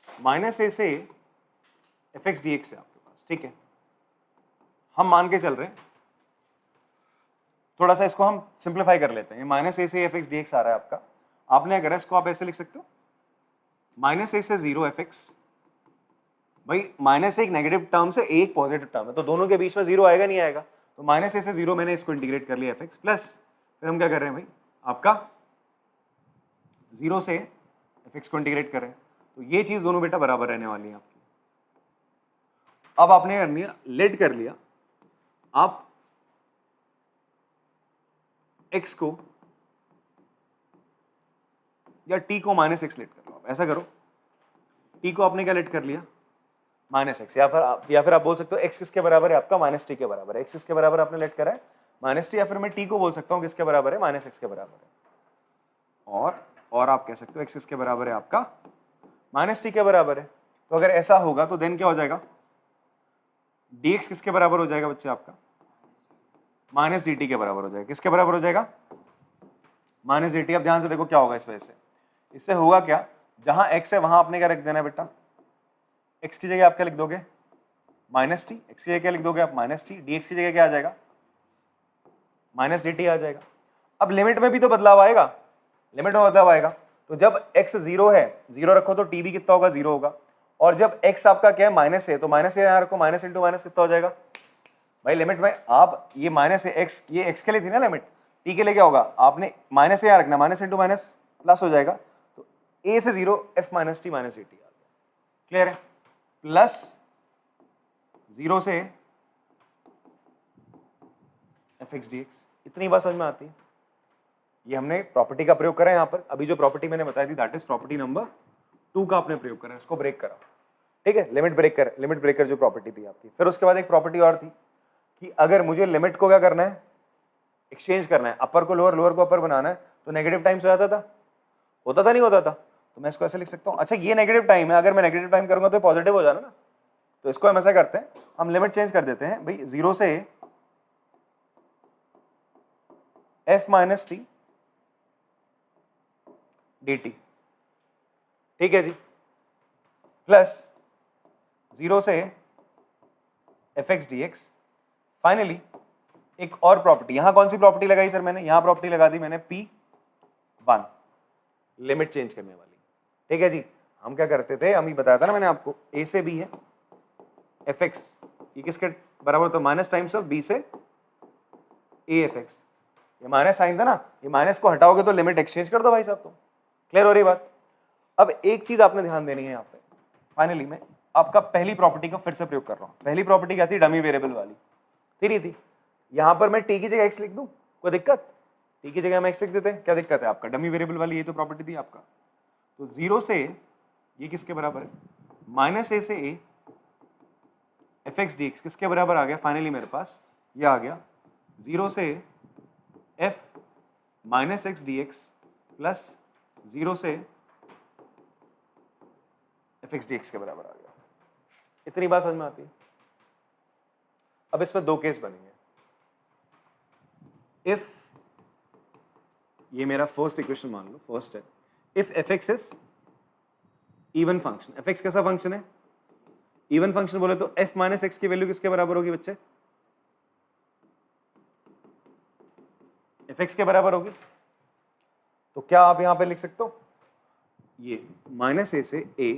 माइनस ए से एफ एक्स डी एक्स है आपके पास, ठीक है। हम मान के चल रहे हैं, थोड़ा सा इसको हम सिंप्लीफाई कर लेते हैं। माइनस ए से एफ एक्स डी एक्स आ रहा है आपका। आपने अगर इसको आप ऐसे लिख सकते हो, माइनस ए से 0 एफ एक्स। भाई माइनस एक नेगेटिव टर्म से एक पॉजिटिव टर्म है, तो दोनों के बीच में 0 आएगा नहीं आएगा? तो माइनस ए से 0 मैंने इसको इंटीग्रेट कर लिया एफ एक्स प्लस, फिर हम क्या कर रहे हैं भाई, आपका 0 से एफ एक्स को इंटीग्रेट कर रहे हैं। तो ये चीज दोनों बेटा बराबर रहने वाली है आपकी। अब आपने कर लिया, लेट कर लिया आप x को या t को माइनस एक्स लेट कर लो। आप ऐसा करो, t को आपने क्या लेट कर लिया? माइनस एक्स, या फिर आप बोल सकते हो x किसके बराबर है आपका? माइनस टी के बराबर है। x किसके बराबर आपने लेट करा है? Minus T. या फिर मैं t को बोल सकता हूँ किसके बराबर है? माइनस एक्स के बराबर है। और आप कह सकते हो x किसके बराबर है आपका? माइनस टी के बराबर है। तो अगर ऐसा होगा तो देन क्या हो जाएगा? dx किसके बराबर हो जाएगा बच्चे आपका? माइनस डी टी के बराबर हो जाएगा। किसके बराबर हो जाएगा? Minus D T. अब ध्यान से देखो क्या होगा इस वजह से। इससे होगा क्या, जहां x है वहां आपने क्या रख देना है बेटा? x की जगह आप क्या लिख दोगे? Minus T. x की जगह क्या लिख दोगे आप? Minus T. dx की जगह क्या आ जाएगा? माइनस डी टी आ जाएगा। अब लिमिट में भी तो बदलाव आएगा, लिमिट में बदलाव आएगा। तो जब x 0 है, 0 रखो तो t भी कितना होगा? 0 होगा। और जब x आपका क्या है? माइनस है, तो माइनस यहां रखो, माइनस इंटू माइनस कितना हो जाएगा? भाई लिमिट में आप ये माइनस एक्स, ये एक्स के लिए थी ना लिमिट, टी के लिए क्या होगा, आपने माइनस से यहाँ रखना, माइनस इंटू माइनस प्लस हो जाएगा, तो ए से 0 F minus T minus A T आ गया, क्लियर है, प्लस 0 से एफ एक्स डी एक्स। इतनी बात समझ में आती है। ये हमने प्रॉपर्टी का प्रयोग करा है यहाँ पर। अभी जो प्रॉपर्टी मैंने बताई थी दैट इज प्रॉपर्टी नंबर 2 का आपने प्रयोग करा है, इसको ब्रेक करा, ठीक है, लिमिट ब्रेकर जो प्रॉपर्टी थी आपकी। फिर उसके बाद एक प्रॉपर्टी और थी कि अगर मुझे लिमिट को क्या करना है, एक्सचेंज करना है, अपर को लोअर, लोअर को अपर बनाना है, तो नेगेटिव टाइम्स हो जाता था, होता था नहीं होता था, तो मैं इसको ऐसे लिख सकता हूँ, अच्छा ये नेगेटिव टाइम है, अगर मैं नेगेटिव टाइम करूंगा तो पॉजिटिव हो जाना ना, तो इसको हम ऐसा करते हैं, हम लिमिट चेंज कर देते हैं भाई 0 से F minus T D T, ठीक है जी, प्लस 0 से F X D x. Finally एक और प्रॉपर्टी, यहां कौन सी प्रॉपर्टी लगाई सर मैंने, यहां प्रॉपर्टी लगा दी मैंने P1, लिमिट चेंज करने वाली, ठीक है जी। हम क्या करते थे, हम ही बताया था ना मैंने आपको, A से B है एफ एक्स, ये किसके बराबर, तो माइनस टाइम्स ऑफ B से A एफ एक्स, ये माइनस साइन था ना, ये माइनस को हटाओगे तो लिमिट एक्सचेंज कर दो भाई साहब, तो क्लियर हो रही बात। अब एक चीज आपने ध्यान देनी है यहाँ पे, फाइनली मैं आपका पहली प्रॉपर्टी का फिर से प्रयोग कर रहा हूँ। पहली प्रॉपर्टी क्या थी, डमी वेरिएबल वाली थी। यहां पर मैं टी की जगह एक्स लिख दूं, कोई दिक्कत, टी की जगह हम एक्स लिख देते हैं, क्या दिक्कत है आपका, डमी वेरिएबल वाली ये तो प्रॉपर्टी थी आपका। तो 0 से ये किसके बराबर है, माइनस ए से A F X D x किसके बराबर आ गया, फाइनली मेरे पास ये आ गया 0 से F minus x D X plus 0 से एफ एक्स डी एक्स के बराबर आ गया। इतनी बात समझ में आती है। अब इसमें दो केस बनेंगे। इफ ये मेरा फर्स्ट इक्वेशन मान लो, फर्स्ट है, if F x is even function, F x कैसा फंक्शन है, इवन फंक्शन बोले तो एफ माइनस एक्स की वैल्यू किसके बराबर होगी बच्चे, एफ एक्स के बराबर होगी। तो क्या आप यहां पे लिख सकते हो, ये माइनस ए से A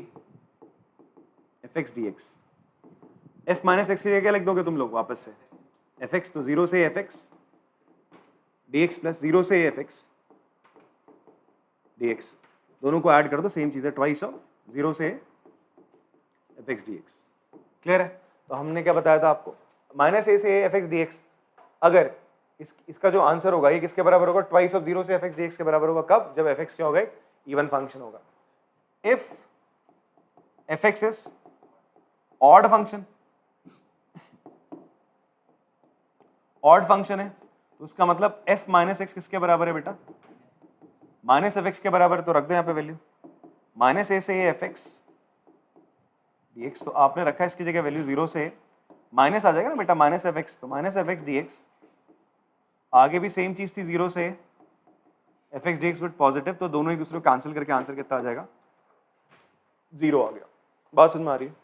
F X D x, F minus x की जगह क्या लिख दोगे तुम लोग वापस से, एफ एक्स, तो 0 से F X D X plus 0 से एफ एक्स डी एक्स, दोनों को ऐड कर दो, सेम चीज है, ट्वाइस ऑफ 0 से F X D x. Clear है। तो हमने क्या बताया था आपको, माइनस ए से एफ एक्स डी एक्स, अगर इसका जो आंसर होगा ये किसके बराबर होगा, ट्वाइस ऑफ 0 से एफ एक्स डी एक्स के बराबर होगा। कब, जब एफ एक्स क्या होगा, इवन फंक्शन होगा। If F x is odd function, odd function है तो उसका मतलब एफ माइनस एक्स किसके बराबर है बेटा, माइनस एफ एक्स के बराबर, तो रख दो यहाँ पे वैल्यू, माइनस ए से एफ एक्स डी एक्स, तो आपने रखा है इसकी जगह वैल्यू 0 से माइनस आ जाएगा ना बेटा, माइनस एफ एक्स, तो minus F X D x, आगे भी सेम चीज थी 0 से F X D x but positive, तो दोनों एक दूसरे को कैंसिल करके आंसर कितना आ जाएगा, 0 आ गया। बात समझ में आ रही है,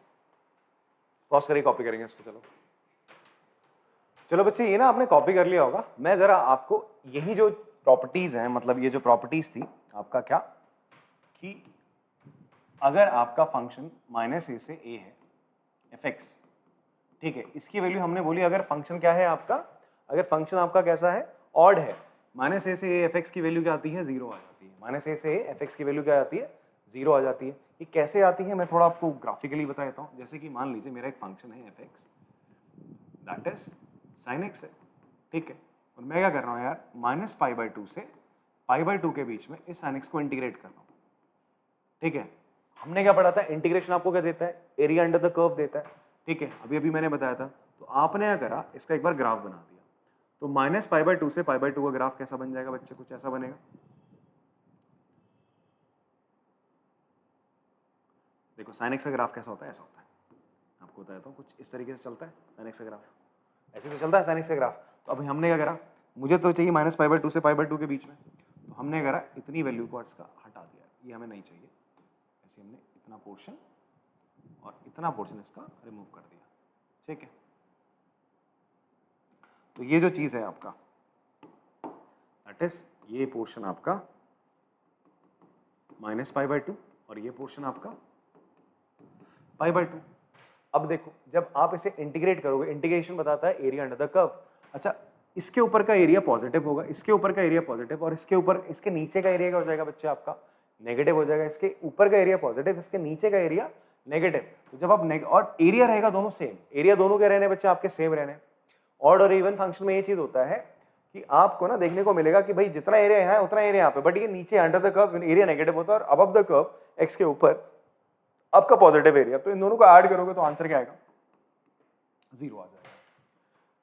पॉज करिए, कॉपी करेंगे इसको। चलो चलो बच्चे, ये ना आपने कॉपी कर लिया होगा। मैं जरा आपको यही जो प्रॉपर्टीज हैं, मतलब ये जो प्रॉपर्टीज थी आपका क्या, कि अगर आपका फंक्शन माइनस ए से ए है एफ एक्स, ठीक है, इसकी वैल्यू हमने बोली, अगर फंक्शन क्या है आपका, अगर फंक्शन आपका कैसा है, ऑड है, माइनस ए से ए एफ एक्स की वैल्यू क्या आती है, 0 आ जाती है। माइनस ए से ए एफ एक्स की वैल्यू क्या आती है, 0 आ जाती है। ये कैसे आती है मैं थोड़ा आपको ग्राफिकली बता देता हूँ। जैसे कि मान लीजिए मेरा एक फंक्शन है F x, that is sine x है, ठीक है, और मैं क्या कर रहा हूँ यार, माइनस पाई बाई 2 से पाई बाई 2 के बीच में इस साइन एक्स को इंटीग्रेट कर रहा हूँ, ठीक है। हमने क्या पढ़ा था, इंटीग्रेशन आपको क्या देता है, एरिया अंडर द कर्व देता है, ठीक है, अभी अभी मैंने बताया था। तो आपने क्या करा, इसका एक बार ग्राफ बना दिया, तो माइनस पाई बाई 2 से पाई बाई 2 का ग्राफ कैसा बन जाएगा बच्चे, कुछ ऐसा बनेगा। देखो साइन एक्स का ग्राफ कैसा होता है, ऐसा होता है, आपको बताता हूँ, कुछ इस तरीके से चलता है साइन एक्स का ग्राफ, ऐसे तो चलता है साइन एक्स का ग्राफ। तो अभी हमने क्या करा, मुझे तो चाहिए माइनस पाई बाई 2 से पाई बाई 2 के बीच में, तो हमने करा इतनी वैल्यू को इसका हटा दिया, ये हमें नहीं चाहिए, ऐसे हमने इतना पोर्शन और इतना पोर्शन इसका रिमूव कर दिया, ठीक है। तो ये जो चीज़ है आपका, दैट इज ये पोर्शन आपका माइनस पाई बाई 2 और ये पोर्शन आपका पाई बाई 2। अब देखो जब आप इसे इंटीग्रेट करोगे, इंटीग्रेशन बताता है एरिया अंडर द कर्व। अच्छा, इसके ऊपर का एरिया पॉजिटिव होगा, इसके ऊपर का एरिया पॉजिटिव, और इसके ऊपर, इसके नीचे का एरिया क्या हो जाएगा बच्चे आपका, नेगेटिव हो जाएगा। इसके ऊपर का एरिया पॉजिटिव, इसके नीचे का एरिया नेगेटिव। तो जब आप और एरिया रहेगा दोनों सेम, एरिया दोनों के रहने बच्चे आपके सेम रहने। ऑड और इवन फंक्शन में ये चीज होता है कि आपको ना देखने को मिलेगा कि भाई जितना एरिया यहाँ है उतना एरिया यहाँ पे, बट ये नीचे under the curve area negative होता है, और अबव द कर्व एक्स के ऊपर आपका पॉजिटिव एरिया। तो इन दोनों को ऐड करोगे तो आंसर क्या आएगा, 0 आ जाएगा।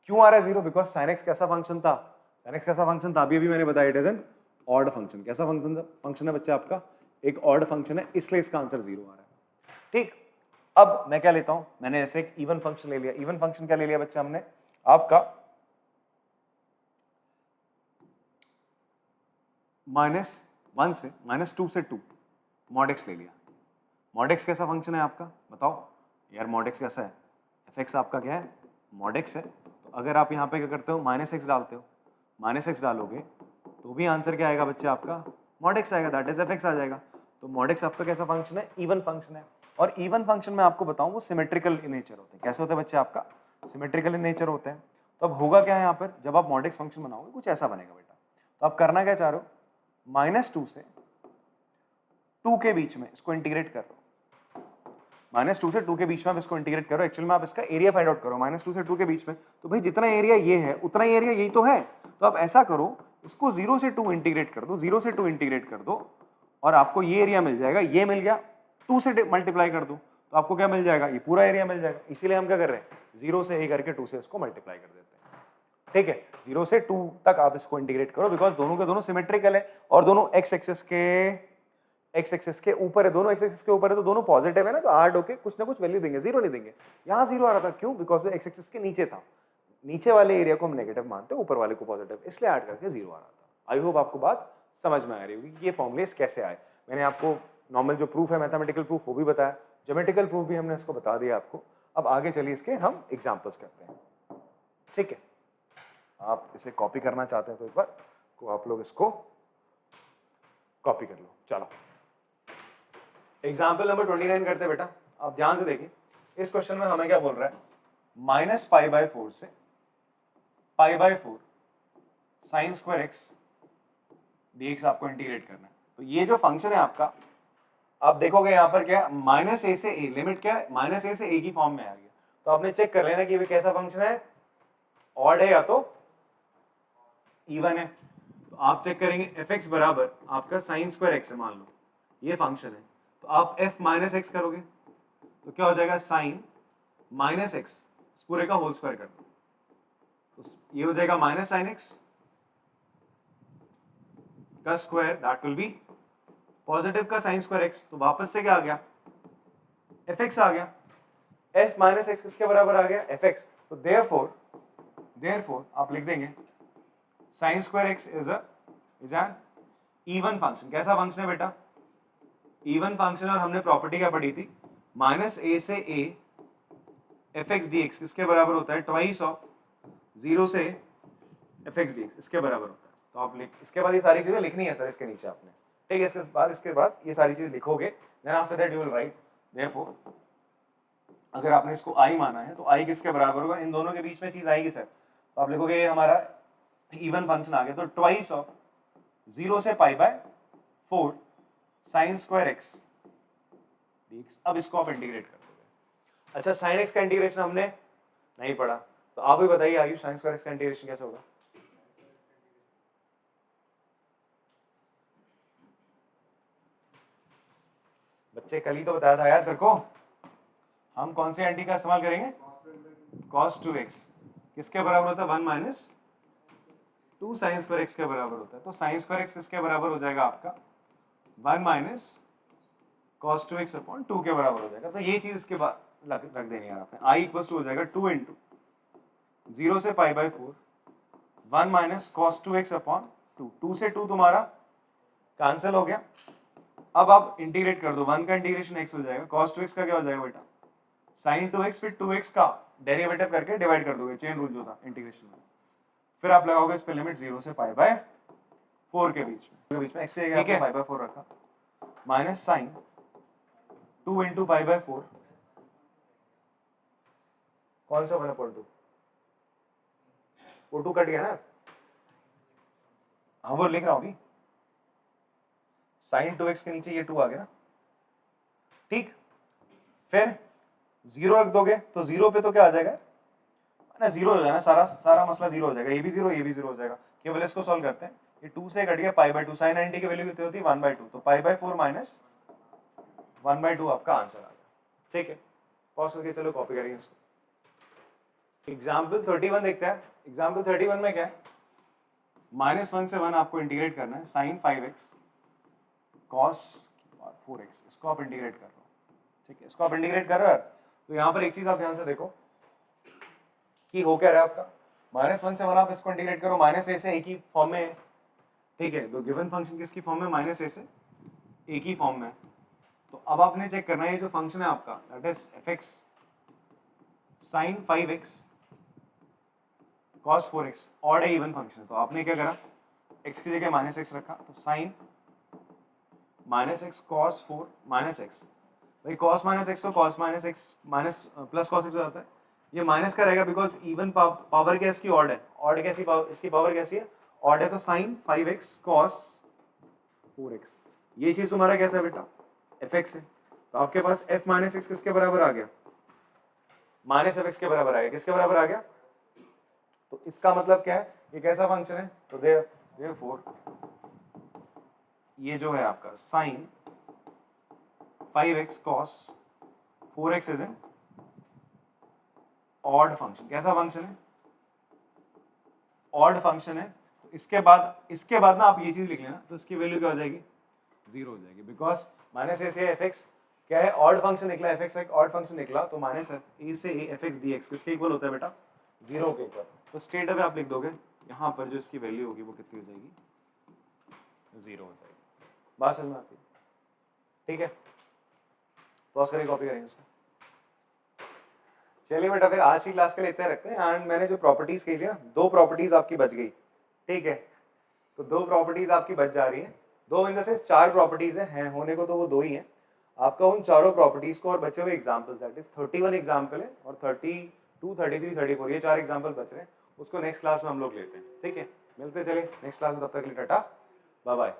क्यों आ रहा है 0? बिकॉज sin x कैसा फंक्शन था, sin x कैसा फंक्शन था, अभी मैंने बताया, it is an odd function. कैसा फंक्शन है बच्चे आपका, एक ऑड फंक्शन है, इसलिए इसका आंसर 0 आ रहा है। ठीक, अब मैं क्या लेता हूं, मैंने ऐसे एक इवन फंक्शन ले लिया। इवन फंक्शन क्या ले लिया बच्चे हमने, आपका -1 से -2 से 2 mod x ले लिया। mod x कैसा फंक्शन है आपका, बताओ यार, mod x कैसा है, fx आपका क्या है, mod x है। तो अगर आप यहाँ पे क्या करते हो, -x डालते हो, -x डालोगे तो भी आंसर क्या आएगा बच्चे आपका, mod x आएगा, दैट इज fx आ जाएगा। तो mod x आपका कैसा फंक्शन है, इवन फंक्शन है। और इवन फंक्शन में आपको बताऊं वो सिमेट्रिकल इन नेचर होते हैं। कैसे होते हैं बच्चे आपका, सिमेट्रिकल इन नेचर होते हैं। तो अब होगा क्या है यहाँ पर, जब आप mod x फंक्शन बनाओगे कुछ ऐसा बनेगा बेटा। तो आप करना क्या चाह रहे हो, -2 से 2 के बीच में इसको इंटीग्रेट कर रहे हो, -2 से 2 के बीच में आप इसको इंटीग्रेट करो। एक्चुअल में आप इसका एरिया फाइंड आउट करो, -2 से 2 के बीच में। तो भाई जितना एरिया ये है उतना ही एरिया यही तो है। तो आप ऐसा करो, इसको 0 से 2 इंटीग्रेट कर दो, 0 से 2 इंटीग्रेट कर दो, और आपको ये एरिया मिल जाएगा। ये मिल गया, 2 से मल्टीप्लाई कर दो तो आपको क्या मिल जाएगा, ये पूरा एरिया मिल जाएगा। इसीलिए हम क्या कर रहे हैं, 0 से a करके 2 से इसको मल्टीप्लाई कर देते हैं। ठीक है, 0 से 2 तक आप इसको इंटीग्रेट करो, बिकॉज दोनों के दोनों सिमेट्रिकल है और दोनों x एक्सिस के ऊपर है, दोनों x एक्सिस के ऊपर है, तो दोनों पॉजिटिव है ना, तो ऐड होके कुछ ना कुछ वैल्यू देंगे, 0 नहीं देंगे। यहाँ 0 आ रहा था, क्यों, बिकॉज वो x एक्सिस के नीचे था। नीचे वाले एरिया को हम नेगेटिव मानते हैं, ऊपर वाले को पॉजिटिव, इसलिए ऐड करके 0 आ रहा था। आई होप आपको बात समझ में आ रही होगी, ये फॉर्मुलेस कैसे आए। मैंने आपको नॉर्मल जो प्रूफ है, मैथमेटिकल प्रूफ, वो भी बताया, ज्योमेट्रिकल प्रूफ भी हमने इसको बता दिया आपको। अब आगे चलिए इसके हम एग्जाम्पल्स करते हैं। ठीक है, आप इसे कॉपी करना चाहते हैं तो एक बार को आप लोग इसको कॉपी कर लो। चलो एग्जाम्पल नंबर 29 करते हैं बेटा। आप ध्यान से देखिए, इस क्वेश्चन में हमें क्या बोल रहा है, -π/4 से π/4 sin स्क्वायर x dx आपको इंटीग्रेट करना है। तो ये जो फंक्शन है आपका, आप देखोगे यहाँ पर क्या, -a से a, लिमिट क्या है, -a से a की फॉर्म में आ गया। तो आपने चेक कर लेना कि ये कैसा फंक्शन है, ऑड है या तो इवन है। तो आप चेक करेंगे fx बराबर आपका sin स्क्वायर x है, मान लो ये फंक्शन है। तो आप f माइनस एक्स करोगे तो क्या हो जाएगा, sin माइनस एक्स पूरे का होल स्क्वायर कर दो, तो ये हो जाएगा -sin x का square, that will B positive का sin स्क्वायर x। तो वापस से क्या आ गया, fx आ गया, f माइनस एक्स किसके बराबर आ गया, fx। तो देयरफॉर आप लिख देंगे sin square x is an even function. कैसा फंक्शन है बेटा, इवन फंक्शन। और हमने प्रॉपर्टी क्या पढ़ी थी, -a से a fx dx किसके बराबर होता है, ट्वाइस ऑफ 0 से fx dx, इसके बराबर होता है। तो आप इसके बाद ये सारी चीजें लिखनी है सर इसके नीचे आपने। ठीक है, इसके बाद ये सारी चीजें लिखोगे, then after that you will write therefore. अगर आपने इसको i माना है तो i किसके बराबर होगा, इन दोनों के बीच में चीज आएगी सर। तो आप लिखोगे ये हमारा इवन फंक्शन आ गया, तो ट्वाइस ऑफ 0 से π/4 sin स्क्वायर x dx। अब इसको आप इंटीग्रेट कर दोगे। अच्छा, sin x का इंटीग्रेशन हमने नहीं पढ़ा, तो आप भी बताइए आयुष, sin स्क्वायर x का इंटीग्रेशन कैसे होगा। बच्चे कल ही तो बताया था यार तेरे को, हम कौन से एंटी का इस्तेमाल करेंगे, cos 2x किसके बराबर होता है, 1 माइनस 2 sin स्क्वायर x के बराबर होता है। तो sin स्क्वायर x किसके बराबर हो जाएगा आपका, 1 माइनस cos 2x अपॉन 2 के बराबर हो जाएगा। तो ये चीज इसके बाद रख देनी है आपने, i इक्वल टू हो जाएगा 2 इंटू 0 से π/4 1 माइनस cos 2x अपॉन 2, 2 से 2 तुम्हारा कैंसिल हो गया। अब आप इंटीग्रेट कर दो, 1 का इंटीग्रेशन x हो जाएगा, cos 2x का क्या हो जाएगा बेटा, sin 2x, फिर 2x का डेरिवेटिव करके डिवाइड कर दोगे, चेन रूल जो था इंटीग्रेशन में। फिर आप लगाओगे इस पे लिमिट 0 से π/4 के बीच में x से π/4 रखा, माइनस sin 2 इंटू π/4 कौन सा 1/2? वो 2 कट गया ना। हाँ वो लिख रहा हूँ अभी, sin 2x के नीचे ये 2 आ गया ना, ठीक। फिर 0 रख दोगे तो 0 पे तो क्या आ जाएगा ना, 0 हो जाएगा, सारा मसला 0 हो जाएगा, ये भी 0 हो जाएगा। केवल इसको सॉल्व करते हैं, ये 2 से कट गया π/2, sin 90 की वैल्यू कितनी होती है 1/2, तो π/4 माइनस 1/2 आपका आंसर आ गया, ठीक है। पॉज करके चलो कॉपी करेंगे इसको। एग्जाम्पल 31 देखते हैं। एग्जाम्पल 31 में क्या है, -1 से 1 आपको इंटीग्रेट करना है, sin 5x cos 4x, इसको आप इंटीग्रेट कर रहे हो, ठीक है। इसको आप इंटीग्रेट कर रहे हो, तो यहाँ पर एक चीज आप ध्यान से देखो कि हो क्या रहा है आपका, -1 से 1 आप इसको इंटीग्रेट करो, -a से a की फॉर्म में है, ठीक है। तो गिवन फंक्शन किसकी फॉर्म में, -a से a की फॉर्म में है। तो अब आपने चेक करना है ये जो फंक्शन है आपका, that is fx sin 5x cos 4x, odd है इवन फंक्शन, तो आपने क्या करा, x की जगह -x रखा, तो sin -x cos 4 -x, भाई cos -x तो cos -x minus plus cos x हो जाता है, ये माइनस का रहेगा बिकॉज इवन पावर क्या इसकी ऑड है, ऑड कैसी पावर, इसकी पावर कैसी है, ऑड है, तो sin 5x cos 4x, ये चीज तुम्हारा कैसा है बेटा, fx है। तो आपके पास f माइनस x किसके बराबर आ गया, -fx के बराबर आ गया, किसके बराबर आ गया, तो इसका मतलब क्या है, ये कैसा फंक्शन है, तो देयरफॉर ये जो है आपका sin 5x cos 4x is an odd function. कैसा फंक्शन है, ऑड फंक्शन है। तो इसके बाद ना आप ये चीज लिख लेना, तो इसकी वैल्यू क्या हो जाएगी, 0 हो जाएगी, बिकॉज -a से fx क्या है, ऑड फंक्शन निकला, fx एक ऑड फंक्शन निकला, तो -a से a fx dx किसके इक्वल होता है बेटा, 0 के इक्वल। तो स्ट्रेट अवे आप लिख दोगे, यहाँ पर जो इसकी वैल्यू होगी वो कितनी हो जाएगी, 0 हो जाएगी। बात समझ में आती है, ठीक है। पॉज करके कॉपी करेंगे इसको। चलिए बेटा फिर आज की क्लास के लिए इतना रखते हैं। एंड मैंने जो प्रॉपर्टीज कही थी ना, 2 प्रॉपर्टीज आपकी बच गई, ठीक है। तो 2 प्रॉपर्टीज आपकी बच जा रही है, 2 इन द सेंस 4 प्रॉपर्टीज हैं होने को तो वो 2 ही हैं। आपका उन चारों प्रॉपर्टीज को और बचे हुए एग्जाम्पल, दैट इज 31 एग्जाम्पल है और 32, 33, 34 ये 4 एग्जाम्पल बच रहे हैं, उसको नेक्स्ट क्लास में हम लोग लेते हैं, ठीक है। मिलते चले नेक्स्ट क्लास में, तब तक के लिए टाटा बाय बाय।